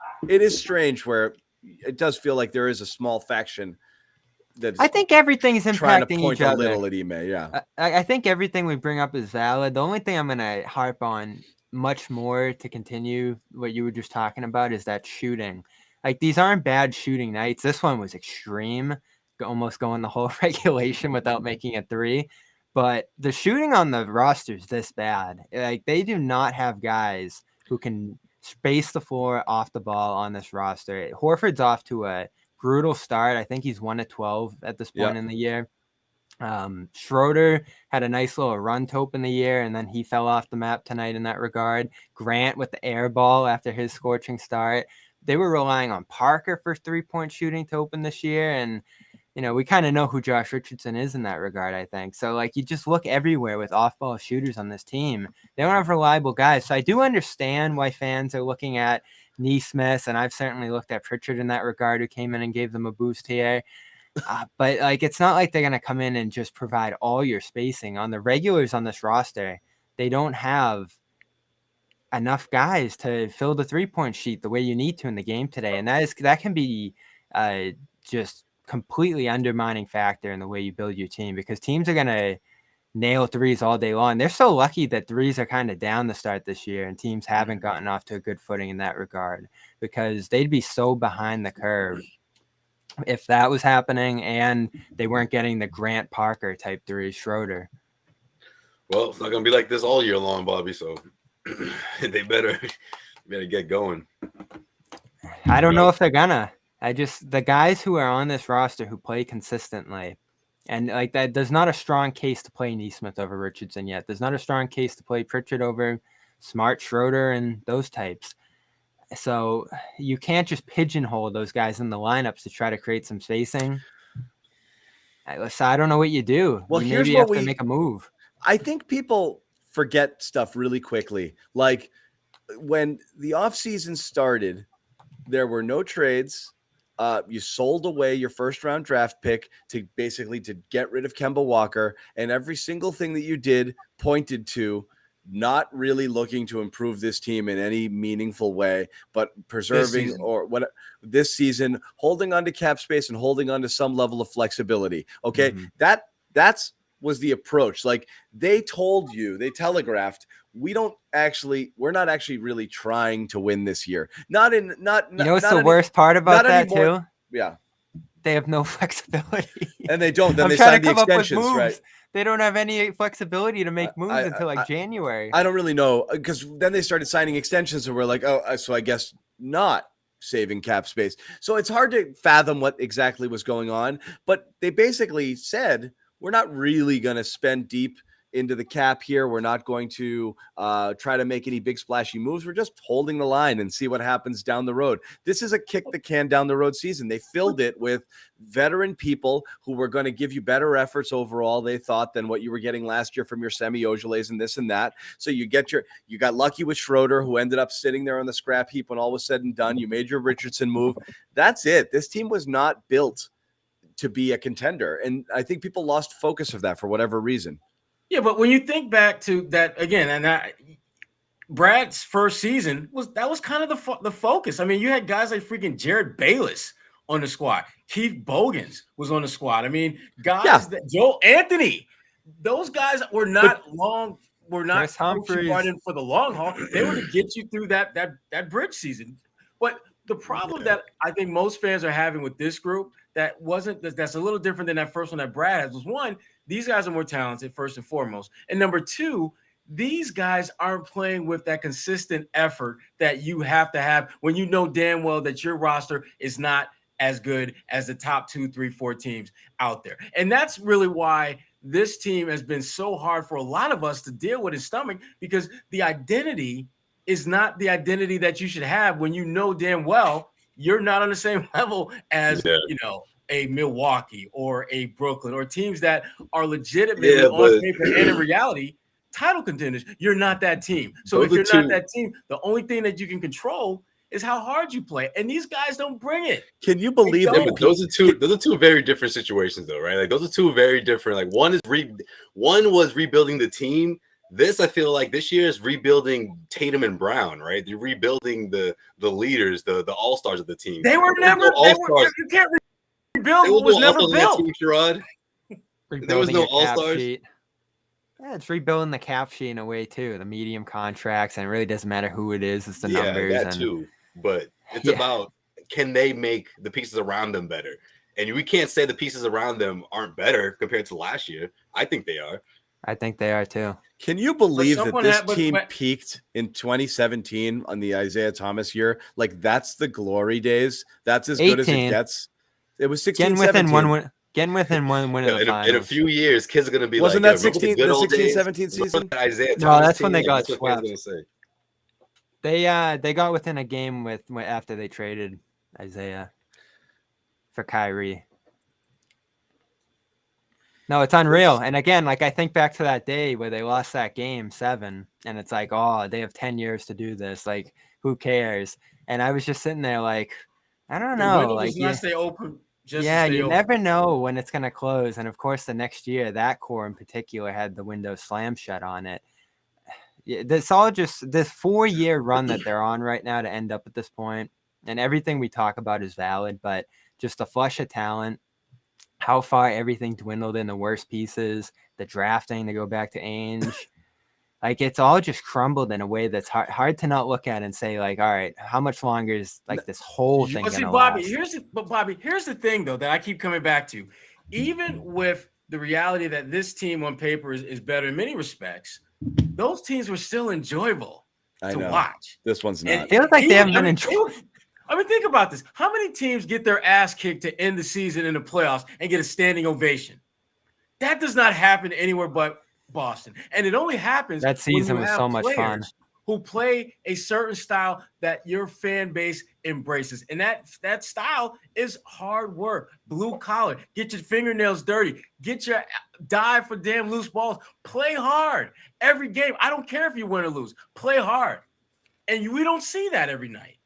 strange where it does feel like there is a small faction that's
I think everything's
trying to
impacting
point
each
a
other.
little at Ime. Yeah.
I think everything we bring up is valid. The only thing I'm going to harp on much more to continue what you were just talking about is that shooting. Like, these aren't bad shooting nights. This one was extreme, almost going the whole regulation without making a three. But the shooting on the roster is this bad. Like, they do not have guys who can space the floor off the ball on this roster. Horford's off to a brutal start. I think he's 1-12 at this point in the year. Schroeder had a nice little run to open the year, and then he fell off the map tonight in that regard. Grant with the air ball after his scorching start. They were relying on Parker for 3-point shooting to open this year, and we kind of know who Josh Richardson is in that regard, I think. So, like, you just look everywhere with off-ball shooters on this team. They don't have reliable guys. So I do understand why fans are looking at Nesmith, and I've certainly looked at Pritchard in that regard, who came in and gave them a boost here. But, like, it's not like they're going to come in and just provide all your spacing. On the regulars on this roster, they don't have enough guys to fill the 3-point sheet the way you need to in the game today. And that can be just completely undermining factor in the way you build your team, because teams are going to nail threes all day long. They're so lucky that threes are kind of down the start this year, and teams haven't gotten off to a good footing in that regard, because they'd be so behind the curve if that was happening and they weren't getting the Grant Parker type three, Schroeder.
Well, it's not going to be like this all year long, Bobby, so they better get going.
I don't know if they're gonna. The guys who are on this roster who play consistently, and like that, there's not a strong case to play Nesmith over Richardson yet. There's not a strong case to play Pritchard over Smart, Schroeder, and those types. So you can't just pigeonhole those guys in the lineups to try to create some spacing. So I don't know what you do.
Well,
maybe you have to make a move.
I think people forget stuff really quickly. Like, when the offseason started, there were no trades. You sold away your first-round draft pick to get rid of Kemba Walker, and every single thing that you did pointed to not really looking to improve this team in any meaningful way, but preserving this season, holding on to cap space and holding on to some level of flexibility. Okay. Mm-hmm. That's was the approach. Like, they telegraphed, we're not actually really trying to win this year. What's
the worst part about that too?
Yeah.
They have no flexibility.
And they don't. Then they sign the extensions, right?
They don't have any flexibility to make moves until January.
I don't really know, because then they started signing extensions and we're like, oh, so I guess not saving cap space. So it's hard to fathom what exactly was going on. But they basically said, we're not really going to spend deep into the cap here. We're not going to try to make any big splashy moves. We're just holding the line and see what happens down the road. This is a kick the can down the road season. They filled it with veteran people who were going to give you better efforts overall, they thought, than what you were getting last year from your Semi Ojeley's and this and that. So you got lucky with Schroeder, who ended up sitting there on the scrap heap when all was said and done. You made your Richardson move. That's it. This team was not built to be a contender. And I think people lost focus of that for whatever reason.
Yeah, but when you think back to that again, Brad's first season was kind of the focus. I mean, you had guys like freaking Jared Bayless on the squad. Keith Bogans was on the squad. I mean, guys that Joel Anthony, those guys were not brought in for the long haul. They were to get you through that bridge season. But the problem that I think most fans are having with this group that's a little different than that first one that Brad has was, one, these guys are more talented, first and foremost. And number two, these guys aren't playing with that consistent effort that you have to have when you know damn well that your roster is not as good as the top 2, 3, 4 teams out there. And that's really why this team has been so hard for a lot of us to deal with his stomach, because the identity is not the identity that you should have when you know damn well you're not on the same level as, a Milwaukee or a Brooklyn or teams that are legitimately on paper and in reality title contenders. You're not that team. So if you're not that team, the only thing that you can control is how hard you play. And these guys don't bring it.
Can you believe it?
But those are two very different situations, though, right? Like, those are two very different. Like, one was rebuilding the team. This, I feel like this year is rebuilding Tatum and Brown, right? You're rebuilding the leaders, the all-stars of the team.
They were never all-stars. You can't rebuild what was never built.
Team, Sherrod. There was no all-stars.
Yeah, it's rebuilding the cap sheet in a way too. The medium contracts, and it really doesn't matter who it is. It's the numbers.
Yeah, that too. But it's about, can they make the pieces around them better? And we can't say the pieces around them aren't better compared to last year. I think they are.
I think they are too.
Can you believe that this team peaked in 2017 on the Isaiah Thomas year? Like, that's the glory days. That's as 18. Good as it gets. It was 16, 17.
Getting within one win of the finals.
In a few years, kids are going to be
Wasn't
like,
that 16, the 16-17 season?
Isaiah
no, that's when they got swept. They got within a game with after they traded Isaiah for Kyrie. No, it's unreal. And again, like I think back to that day where they lost that game 7, and it's like, oh, they have 10 years to do this. Like, who cares? And I was just sitting there like, I don't know. Like,
you stay open.
You never know when it's going to close. And of course, the next year, that core in particular had the window slam shut on it. This all just this 4-year run that they're on right now to end up at this point, and everything we talk about is valid, but just the flush of talent, how far everything dwindled in the worst pieces, the drafting to go back to Ainge. Like, it's all just crumbled in a way that's hard to not look at and say, like, all right, how much longer is like this whole thing going to last?
Bobby, here's the thing, though, that I keep coming back to. Even with the reality that this team on paper is better in many respects, those teams were still enjoyable to watch.
This one's not.
It feels like they haven't been enjoyable.
I mean, think about this. How many teams get their ass kicked to end the season in the playoffs and get a standing ovation? That does not happen anywhere but Boston. And it only happens
that season was so much fun.
Who play a certain style that your fan base embraces. And that style is hard work, blue collar, get your fingernails dirty, get your dive for damn loose balls, play hard every game. I don't care if you win or lose, play hard. And we don't see that every night.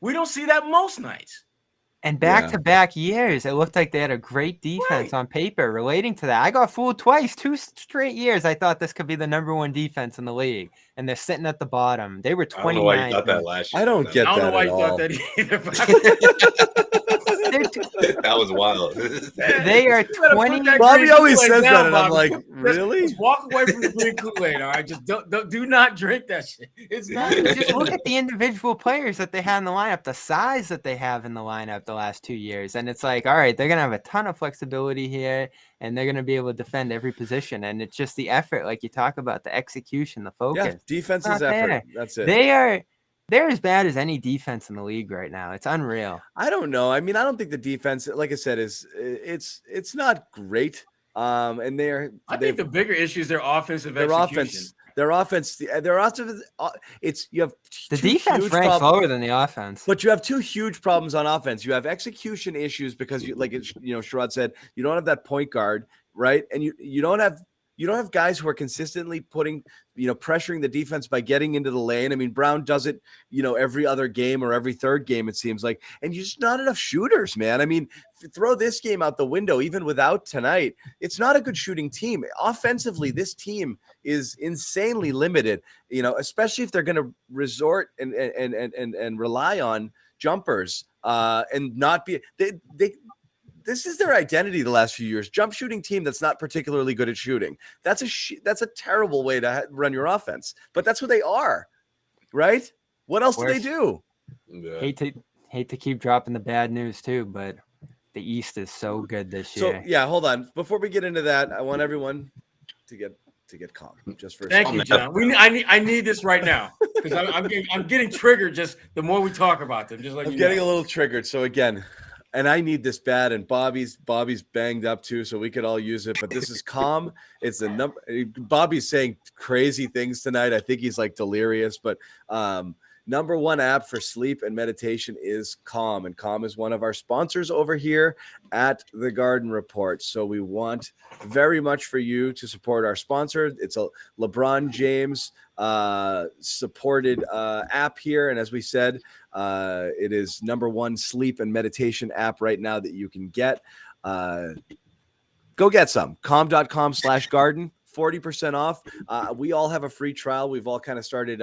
We don't see that most nights.
And back-to-back years, it looked like they had a great defense on paper relating to that. I got fooled twice, 2 straight years. I thought this could be the #1 defense in the league, and they're sitting at the bottom. They were 29. I don't know why you thought
that last year.
I don't get that at all. I don't know why you thought
that either.
That was wild.
They are 20.
Bobby always says that, and I'm like, really?
Just walk away from the green Kool-Aid, all right? Just do not drink that shit. It's not.
Just look at the individual players that they had in the lineup, the size that they have in the lineup the last 2 years, and it's like, all right, they're gonna have a ton of flexibility here, and they're gonna be able to defend every position. And it's just the effort, like you talk about, the execution, the focus.
Yeah, defense is effort. That's it.
They're as bad as any defense in the league right now. It's unreal.
I don't know. I mean, I don't think the defense, like I said, it's not great. And
I think the bigger issue is their offensive execution.
Their offense. It's you have
the defense ranks lower than the offense,
but you have 2 huge problems on offense. You have execution issues because Sherrod said, you don't have that point guard, right? And you don't have guys who are consistently putting, pressuring the defense by getting into the lane. I mean, Brown does it, every other game or every third game, it seems like, and you're just not enough shooters, man. I mean, throw this game out the window, even without tonight, it's not a good shooting team. Offensively, this team is insanely limited, especially if they're going to resort and rely on jumpers and not be, this is their identity the last few years. Jump shooting team that's not particularly good at shooting. That's a terrible way to run your offense. But that's what they are, right? What else do they do?
Yeah.
Hate to keep dropping the bad news too, but the East is so good this year.
So yeah, hold on. Before we get into that, I want everyone to get calm just for a
second.
Thank
you, John. I need this right now because I'm getting triggered just the more we talk about them. Just like
I'm getting a little triggered. So again. And I need this bad, and Bobby's banged up too, so we could all use it. But this is Calm. It's the number. Bobby's saying crazy things tonight. I think he's like delirious. But #1 app for sleep and meditation is Calm, and Calm is one of our sponsors over here at the Garden Report. So we want very much for you to support our sponsor. It's a LeBron James supported app here, and as we said, it is #1 sleep and meditation app right now that you can get. Go get some. Calm.com/garden 40% off. We all have a free trial. We've all kind of started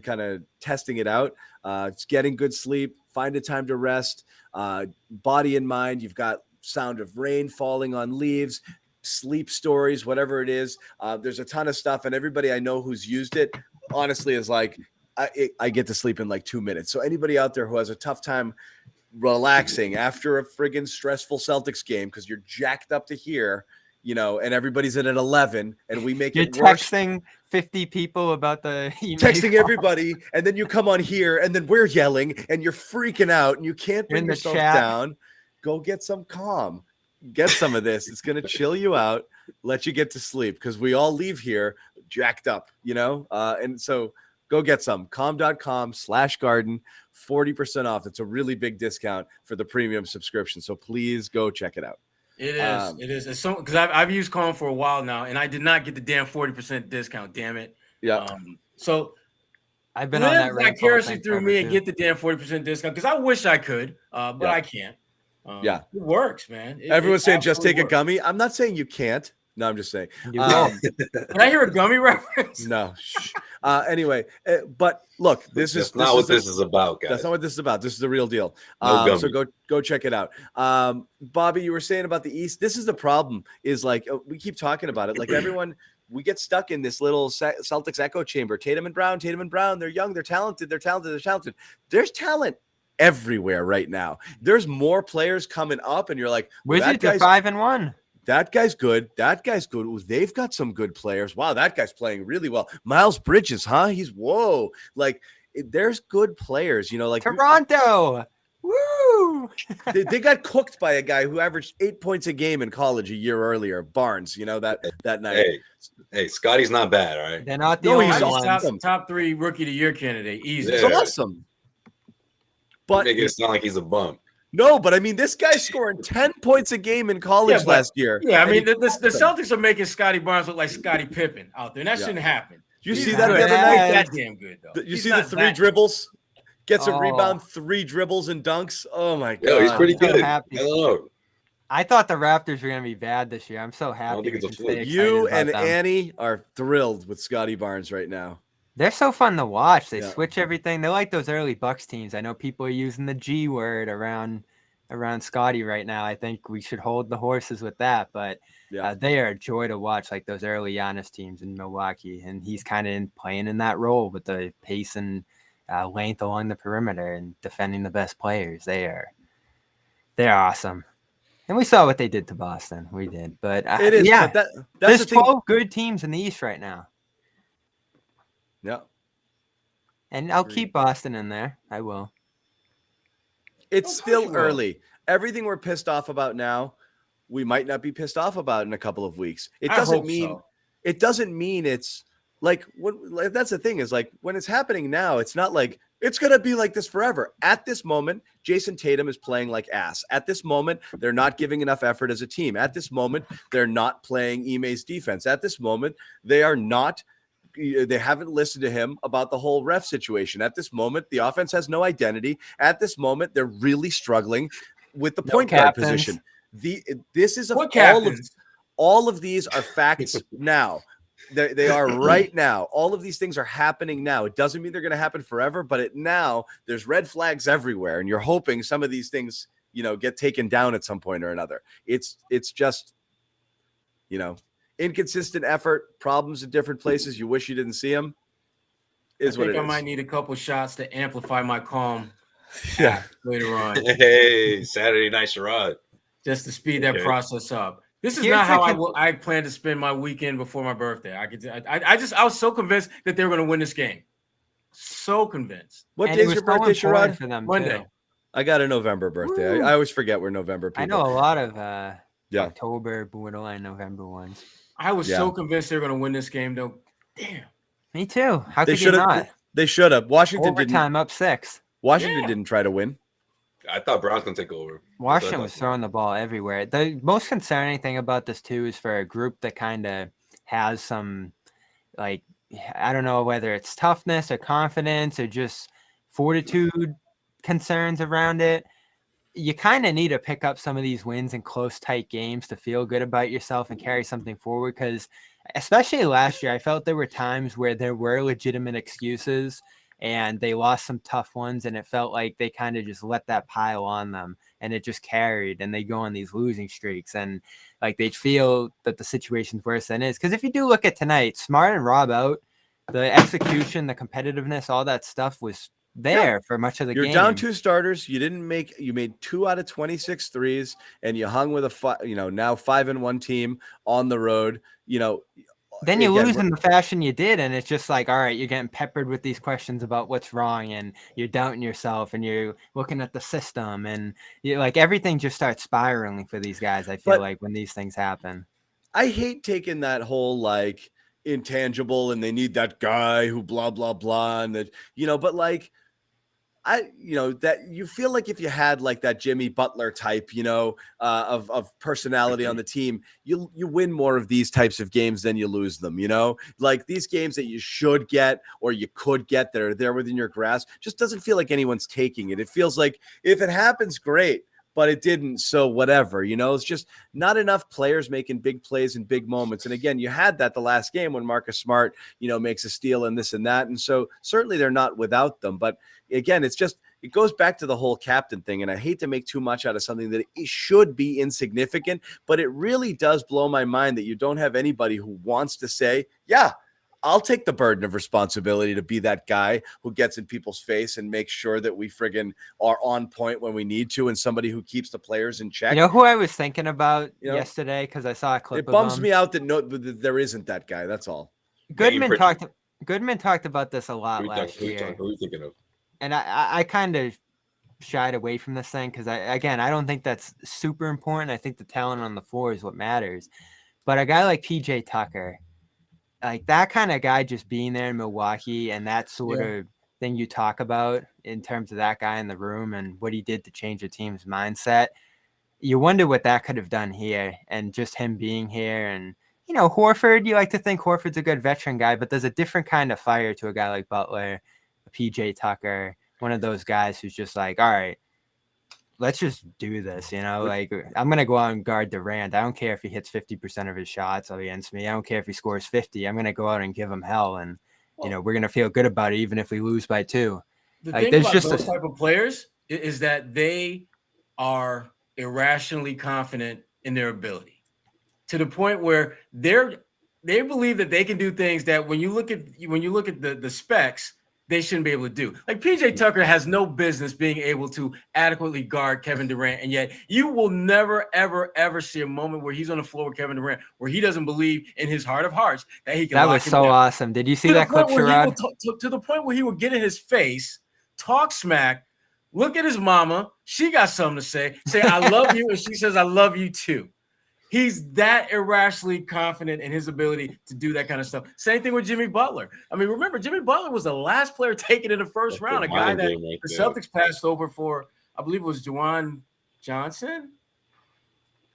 kind of testing it out. It's getting good sleep, find a time to rest, body and mind. You've got sound of rain falling on leaves, sleep stories, whatever it is. There's a ton of stuff, and everybody I know who's used it honestly is like, I get to sleep in like 2 minutes. So anybody out there who has a tough time relaxing after a friggin' stressful Celtics game because you're jacked up to here, and everybody's in at 11, and we make it worse.
Texting 50 people about the
texting everybody, and then you come on here, and then we're yelling, and you're freaking out, and you can't bring yourself down. Go get some calm. Get some of this. It's going to chill you out, let you get to sleep, because we all leave here jacked up, and so go get some. calm.com/garden, 40% off. It's a really big discount for the premium subscription, so please go check it out.
It is. It is. It's so because I've used Calm for a while now, and I did not get the damn 40% discount. Damn it.
Yeah.
So
I've been on that
vicariously through me and get the damn 40% discount because I wish I could, but I can't. It works, man.
Everyone's saying just take a gummy. I'm not saying you can't. No, I'm just saying.
Did I hear a gummy reference?
No. Anyway, but look, this is
not what this is about, guys.
That's not what this is about. This is the real deal. So go check it out. Bobby, you were saying about the East. This is the problem. Is like we keep talking about it. Like everyone, we get stuck in this little Celtics echo chamber. Tatum and Brown. They're young. They're talented. There's talent everywhere right now. There's more players coming up, and you're like,
Wizards are 5-1.
That guy's good. Ooh, they've got some good players. Wow, that guy's playing really well. Miles Bridges, huh? He's whoa. Like there's good players, like
Toronto. Woo!
they got cooked by a guy who averaged 8 points a game in college a year earlier. Barnes, that night.
Hey, Scotty's not bad, all right.
They're not the only
ones. Top 3 rookie of the year candidate. Easy.
It's awesome. But
make it sound like he's a bum.
No, but I mean, this guy's scoring 10 points a game in college last year.
Yeah, I mean, the Celtics are making Scotty Barnes look like Scottie Pippen out there, and that shouldn't happen.
Did you see that the other night?
That's damn good, though.
You see the 3 dribbles? Gets a rebound, 3 dribbles and dunks. Oh, my God.
Yeah, he's pretty good.
Hello. I thought the Raptors were going to be bad this year. I'm so happy.
You and Annie are thrilled with Scotty Barnes right now.
They're so fun to watch. They switch everything. They're like those early Bucks teams. I know people are using the G word around Scotty right now. I think we should hold the horses with that. But they are a joy to watch, like those early Giannis teams in Milwaukee. And he's kind of playing in that role with the pace and length along the perimeter and defending the best players. They're awesome. And we saw what they did to Boston. We did. But
it is.
Yeah,
but
there's 12 good teams in the East right now.
Yeah.
And I'll keep Boston in there. I will.
It's still early. Everything we're pissed off about now, we might not be pissed off about in a couple of weeks. It doesn't mean it's like that's the thing is like when it's happening now, it's not like it's going to be like this forever. At this moment, Jayson Tatum is playing like ass. At this moment, they're not giving enough effort as a team. At this moment, they're not playing Ime's defense. At this moment, they haven't listened to him about the whole ref situation. At this moment, the offense has no identity. At this moment, they're really struggling with the point guard position. All of these are facts now. They are right now. All of these things are happening now. It doesn't mean they're going to happen forever, but now there's red flags everywhere, and you're hoping some of these things, get taken down at some point or another. It's just, inconsistent effort, problems in different places. You wish you didn't see them. I
might need a couple shots to amplify my calm. Later on.
Hey, Saturday night Sherrod.
Just to speed that process up. This is not how I plan to spend my weekend before my birthday. I was so convinced that they were going to win this game. So convinced.
What day is your birthday, Sherrod?
For them
Monday.
Too.
I got a November birthday. I always forget we're November people.
I know a lot of October, borderline November ones.
I was so convinced they were going to win this game, though. Damn.
Me too. How could you not?
They should have. Washington
Overtime up 6.
Washington didn't try to win.
I thought Brown's going to take over.
Washington was throwing the ball everywhere. The most concerning thing about this, too, is for a group that kind of has some, I don't know whether it's toughness or confidence or just fortitude concerns around it. You kind of need to pick up some of these wins in close, tight games to feel good about yourself and carry something forward because especially last year, I felt there were times where there were legitimate excuses and they lost some tough ones, and it felt like they kind of just let that pile on them, and it just carried, and they go on these losing streaks, and like they feel that the situation's worse than it is. Because if you do look at tonight, Smart and Rob out, the execution, the competitiveness, all that stuff was there for much of the game.
You're down 2 starters. You made 2 out of 26 threes, and you hung with now 5-1 team on the road.
Then you lose in the fashion you did, and it's just like, all right, you're getting peppered with these questions about what's wrong, and you're doubting yourself, and you're looking at the system, and like everything just starts spiraling for these guys. I feel like when these things happen,
I hate taking that whole like intangible, and they need that guy who blah blah blah, and that but like. That you feel like if you had like that Jimmy Butler type, of personality on the team, you win more of these types of games than you lose them, like these games that you should get or you could get that are there within your grasp, just doesn't feel like anyone's taking it. It feels like if it happens, great, but it didn't. So whatever, it's just not enough players making big plays in big moments. And again, you had that the last game when Marcus Smart, makes a steal and this and that. And so certainly they're not without them, but again, it goes back to the whole captain thing. And I hate to make too much out of something that it should be insignificant, but it really does blow my mind that you don't have anybody who wants to say, yeah, I'll take the burden of responsibility to be that guy who gets in people's face and makes sure that we friggin' are on point when we need to, and somebody who keeps the players in check.
You know who I was thinking about yesterday? Because I saw a clip of him.
It bums me out that there isn't that guy. That's all.
Goodman talked about this a lot last year.
Who are you thinking of?
And I kind of shied away from this thing because I don't think that's super important. I think the talent on the floor is what matters. But a guy like PJ Tucker, like that kind of guy just being there in Milwaukee and that sort of thing you talk about in terms of that guy in the room and what he did to change the team's mindset, you wonder what that could have done here, and just him being here. And Horford, you like to think Horford's a good veteran guy, but there's a different kind of fire to a guy like Butler, PJ Tucker, one of those guys who's just like, all right, let's just do this. Like I'm going to go out and guard Durant. I don't care if he hits 50% of his shots against me. I don't care if he scores 50. I'm going to go out and give him hell. And, we're going to feel good about it, even if we lose by 2.
The thing about those type of players is that they are irrationally confident in their ability to the point where they believe that they can do things that when you look at the specs, they shouldn't be able to do. Like PJ Tucker has no business being able to adequately guard Kevin Durant, and yet you will never, ever, ever see a moment where he's on the floor with Kevin Durant where he doesn't believe in his heart of hearts that he can.
That was so awesome. Did you see that clip, Sherrod?
To the point where he would get in his face, talk smack, look at his mama. She got something to say I love you, and she says I love you too. He's that irrationally confident in his ability to do that kind of stuff. Same thing with Jimmy Butler. I mean, remember, Jimmy Butler was the last player taken in the first round, a guy that the Celtics passed over for, I believe it was Juwan Johnson.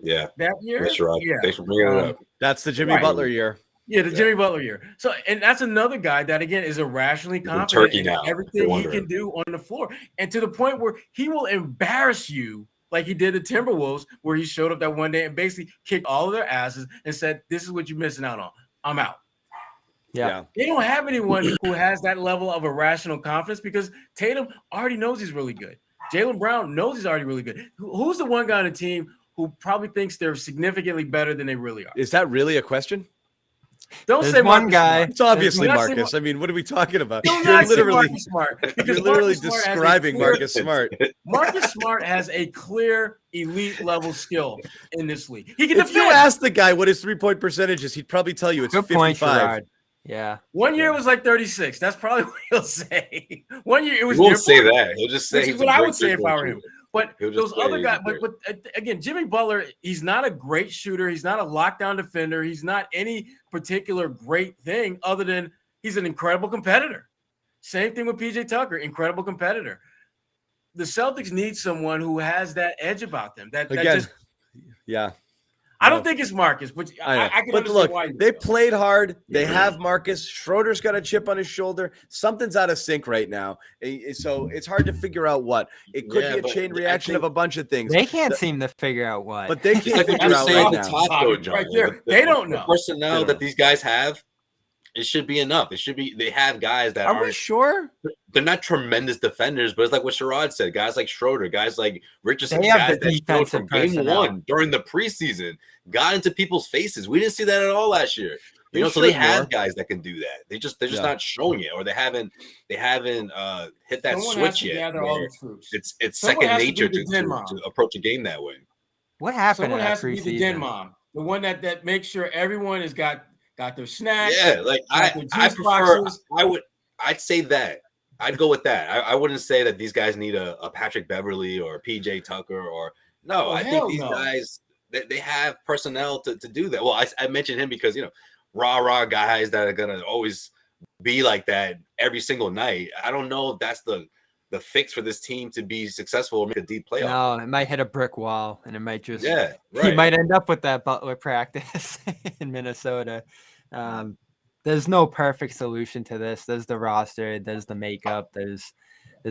Yeah.
That year?
That's right.
Yeah.
Thanks for bringing it up.
That's the Jimmy Butler year.
Yeah, the Jimmy Butler year. So, and that's another guy that, again, is irrationally confident in everything he can do on the floor. And to the point where he will embarrass you like he did the Timberwolves, where he showed up that one day and basically kicked all of their asses and said, this is what you're missing out on. I'm out.
Yeah.
They don't have anyone who has that level of irrational confidence because Tatum already knows he's really good. Jaylen Brown knows he's already really good. Who's the one guy on the team who probably thinks they're significantly better than they really are?
Is that really a question?
Don't say
one guy.
It's obviously Marcus. I mean, what are we talking about?
You're literally Smart.
You're literally describing Marcus Smart.
Marcus Smart has a clear elite level skill in this league. He can
defend. If you ask the guy what his 3-point percentage is, he'd probably tell you it's 55.
Yeah.
1 year it was like 36. That's probably what he'll say. 1 year it was.
He won't say that. He'll just say.
Which is what I would say if I were him. But those other guys, but again, Jimmy Butler, he's not a great shooter. He's not a lockdown defender. He's not any particular great thing other than he's an incredible competitor. Same thing with PJ Tucker, incredible competitor. The Celtics need someone who has that edge about them.
Yeah.
I don't think it's Marcus, but I can
but
understand
look,
why.
they played hard. They have Marcus. Schroeder's got a chip on his shoulder. Something's out of sync right now. So it's hard to figure out what. It could be a chain reaction of a bunch of things.
They can't seem to figure out what.
But they can't figure out
right
now.
Though, John,
right there. They don't know.
The personnel that these guys have, it should be enough. It should be. They have guys that
Are we sure?
They're not tremendous defenders, but it's like what Sherrod said. Guys like Schroeder, guys like Richardson,
They have
guys
the
that showed from game
personnel.
1 during the preseason got into people's faces. We didn't see that at all last year. So they have guys that can do that. They're just not showing it, or they haven't hit that switch yet. It's second nature to approach a game that way.
What happened?
Someone
in
has
that
to be the den mom, the one that makes sure everyone has got their snacks.
Yeah, like I prefer. I'd say that. I'd go with that. I wouldn't say that these guys need a Patrick Beverly or a PJ Tucker or no. I think these guys they have personnel to do that. Well, I mentioned him because raw guys that are gonna always be like that every single night. I don't know if that's the fix for this team to be successful or make a deep playoff.
No, it might hit a brick wall, and it might just
right.
He might end up with that Butler practice in Minnesota. There's no perfect solution to this. There's the roster, there's the makeup, there's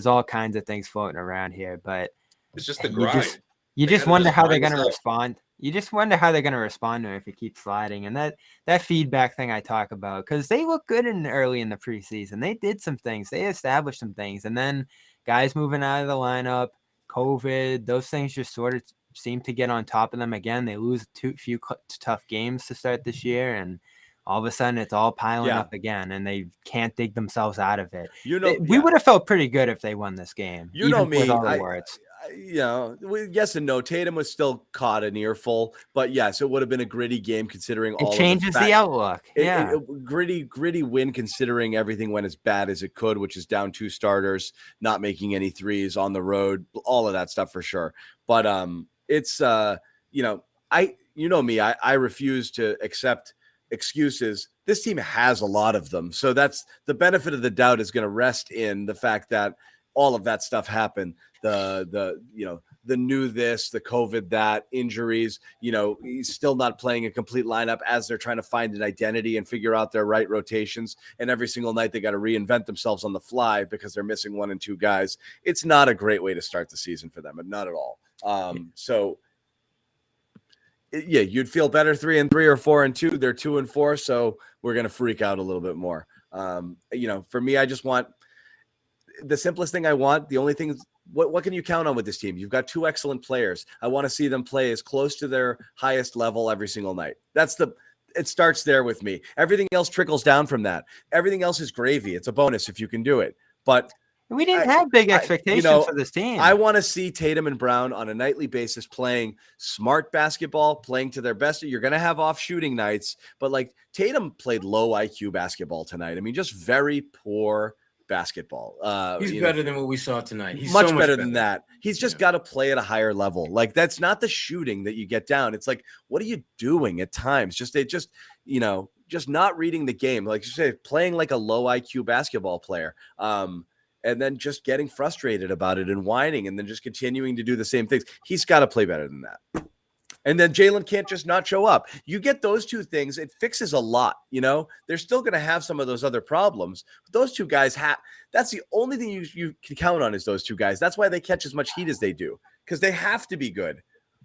all kinds of things floating around here, but
it's just the grind.
You just wonder how they're going to respond. You just wonder how they're going to respond to it if it keeps sliding. And that feedback thing I talk about, because they look good early in the preseason. They did some things. They established some things. And then guys moving out of the lineup, COVID, those things just sort of seem to get on top of them again. They lose a few tough games to start this year, and all of a sudden it's all piling up again, and they can't dig themselves out of it. We would have felt pretty good if they won this game.
You know me.
With all the words.
Yes and no. Tatum was still caught an earful, but yes, it would have been a gritty game considering all.
It changes the outlook.
Gritty win considering everything went as bad as it could, which is down 2 starters, not making any threes on the road, all of that stuff for sure. But it's I refuse to accept excuses. This team has a lot of them, so that's the benefit of the doubt is going to rest in the fact that all of that stuff happened. The new this, the COVID, that injuries, he's still not playing a complete lineup as they're trying to find an identity and figure out their right rotations. And every single night they got to reinvent themselves on the fly because they're missing 1 and 2 guys. It's not a great way to start the season for them, not at all. You'd feel better 3-3 or 4-2. They're 2-4, so we're gonna freak out a little bit more. For me, I just want the simplest thing I want. The only thing is, what can you count on with this team? You've got 2 excellent players. I want to see them play as close to their highest level every single night. It starts there with me. Everything else trickles down from that. Everything else is gravy. It's a bonus if you can do it. But
we didn't have big expectations for this team.
I want to see Tatum and Brown on a nightly basis playing smart basketball, playing to their best. You're going to have off shooting nights, but like Tatum played low IQ basketball tonight. I mean, just very poor basketball.
He's better than what we saw tonight. He's
much better than that. He's just got to play at a higher level. Like that's not the shooting that you get down. It's like, what are you doing at times? Just not reading the game. Like you say, playing like a low IQ basketball player. And then just getting frustrated about it and whining and then just continuing to do the same things. He's got to play better than that. And then Jaylen can't just not show up. You get those 2 things, it fixes a lot. They're still going to have some of those other problems. But those 2 guys that's the only thing you can count on is those 2 guys. That's why they catch as much heat as they do, because they have to be good.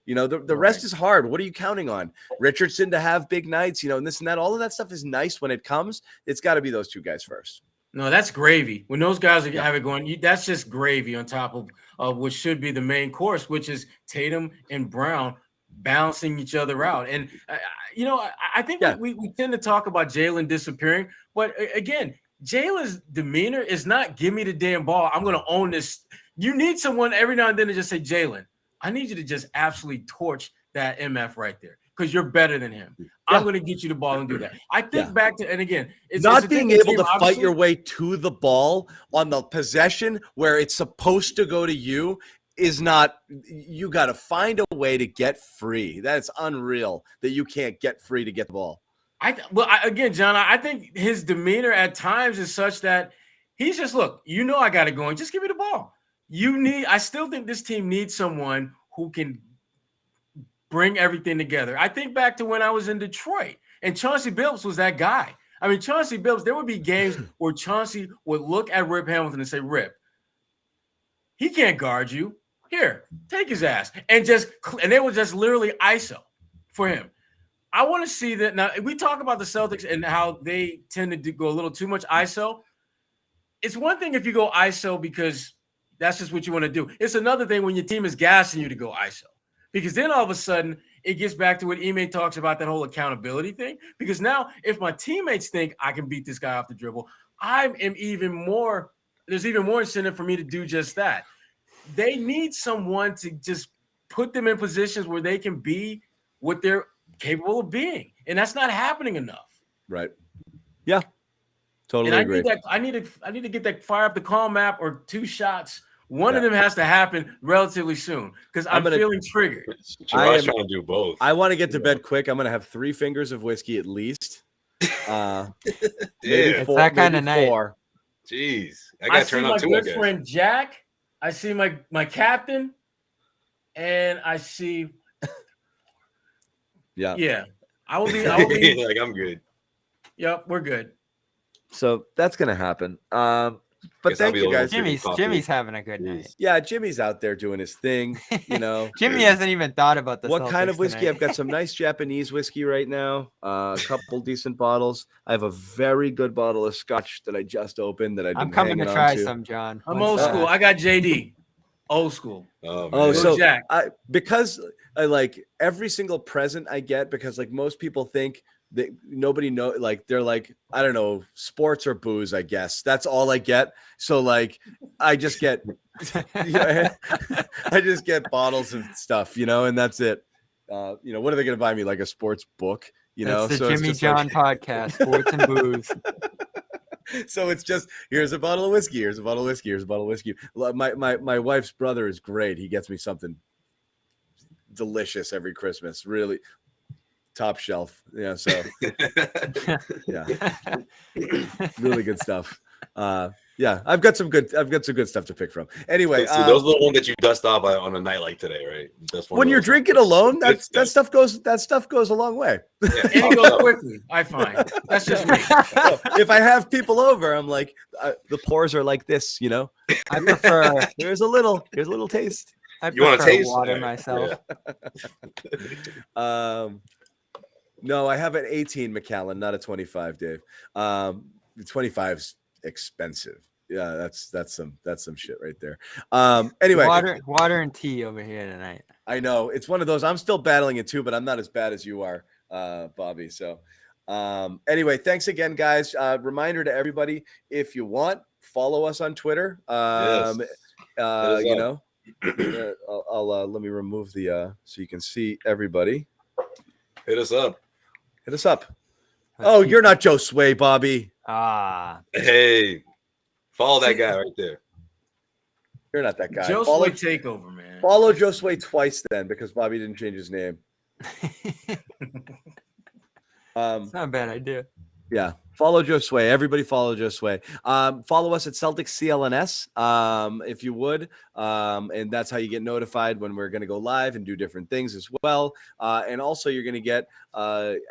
The rest is hard. What are you counting on? Richardson to have big nights, and this and that. All of that stuff is nice when it comes. It's got to be those 2 guys first.
No, that's gravy. When those guys have it going, that's just gravy on top of what should be the main course, which is Tatum and Brown balancing each other out. And, I think we tend to talk about Jaylen disappearing. But, again, Jaylen's demeanor is not give me the damn ball. I'm going to own this. You need someone every now and then to just say, Jaylen, I need you to just absolutely torch that MF right there, because you're better than him. I'm going to get you the ball and do that. I think back to, and again, it's
not being able to fight your way to the ball on the possession where it's supposed to go to you is not. You got to find a way to get free. That's unreal that you can't get free to get the ball.
Again, John, I think his demeanor at times is such that he's just, look, I got it going. Just give me the ball. I still think this team needs someone who can bring everything together. I think back to when I was in Detroit, and Chauncey Billups was that guy. I mean, Chauncey Billups, there would be games where Chauncey would look at Rip Hamilton and say, Rip, he can't guard you. Here, take his ass. And they would just literally ISO for him. I want to see that. Now, we talk about the Celtics and how they tend to go a little too much ISO. It's one thing if you go ISO because that's just what you want to do. It's another thing when your team is gassing you to go ISO. Because then all of a sudden, it gets back to what Ime talks about, that whole accountability thing. Because now, if my teammates think I can beat this guy off the dribble, there's even more incentive for me to do just that. They need someone to just put them in positions where they can be what they're capable of being. And that's not happening enough.
Right. Yeah. Totally agree.
I need to get that fire up the call map or 2 shots. One of them has to happen relatively soon because I'm feeling triggered.
I'm trying to do both.
I want to get to bed quick. I'm going to have 3 fingers of whiskey at least. Maybe 4,
that kind of night.
Jeez. I got to turn on 2
I see my good friend Jack. I see my captain. And I see. Yeah. I will be
like, I'm good.
Yep, we're good.
So that's going to happen. But thank you guys.
Jimmy's having a good night.
Yeah, Jimmy's out there doing his thing. You know,
Jimmy hasn't even thought about the
what
Celtics
kind of whiskey.
tonight.
I've got some nice Japanese whiskey right now. A couple decent bottles. I have a very good bottle of Scotch that I just opened.
I'm coming to try some, John.
I'm old school. I got JD. Old school.
So
Jack.
Because I like every single present I get, because like most people think that nobody know, like they're like, I don't know, sports or booze, I guess that's all I get. So like I just get I just get bottles of stuff, and that's it. What are they gonna buy me, like a sports book?
It's the Jimmy John podcast, sports and booze.
So it's just, here's a bottle of whiskey, here's a bottle of whiskey, here's a bottle of whiskey. My wife's brother is great. He gets me something delicious every Christmas, really top shelf. Yeah, so yeah, really good stuff. Yeah, I've got some good stuff to pick from. Anyway,
those are the ones that you dust off on a night like today, right? That's
when you're drinking alone, that stuff goes a long way.
Yeah, and it goes quickly, I find. That's just me.
If I have people over, I'm like, the pours are like this,
I prefer.
Here's a little taste.
You want to taste
water myself?
Yeah.
No, I have an 18 Macallan, not a 25, Dave. 25's expensive. Yeah, that's some shit right there. Anyway,
water and tea over here tonight.
I know it's one of those. I'm still battling it too, but I'm not as bad as you are, Bobby. So anyway, thanks again, guys. Reminder to everybody, if you want, follow us on Twitter. I'll let me remove the so you can see everybody.
Hit us up.
You're not Josue, Bobby.
Hey, follow that guy right there.
You're not that guy.
Josue takeover, man.
Follow Josue twice then, because Bobby didn't change his name.
It's not a bad idea.
Yeah. Follow Josue. Everybody follow Josue. Follow us at Celtics CLNS, if you would. And that's how you get notified when we're going to go live and do different things as well. And also you're going to get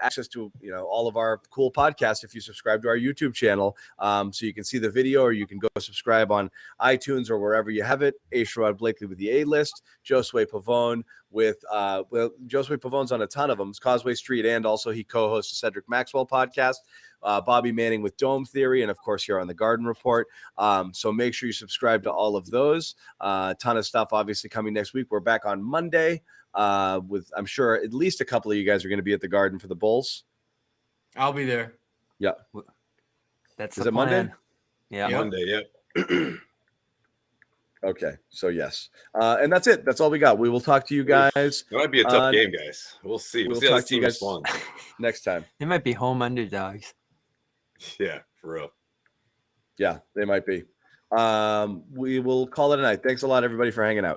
access to, all of our cool podcasts if you subscribe to our YouTube channel. So you can see the video, or you can go subscribe on iTunes or wherever you have it. Sherrod Blakely with the A-List, Josue Pavon with Josue Pavon's on a ton of them. It's Causeway Street, and also he co-hosts the Cedric Maxwell podcast. Bobby Manning with Dome Theory, and of course here on the Garden Report. So make sure you subscribe to all of those. A ton of stuff obviously coming next week. We're back on Monday with, I'm sure, at least a couple of you guys are going to be at the Garden for the Bulls.
I'll be there.
Yeah.
Is
it Monday?
Yeah.
Monday, yeah.
Okay, so yes. And that's it. That's all we got. We will talk to you guys.
It might be a tough game, guys. We'll see. We'll see how this team responds
next time.
They might be home underdogs.
Yeah, for real.
Yeah, they might be. We will call it a night. Thanks a lot, everybody, for hanging out.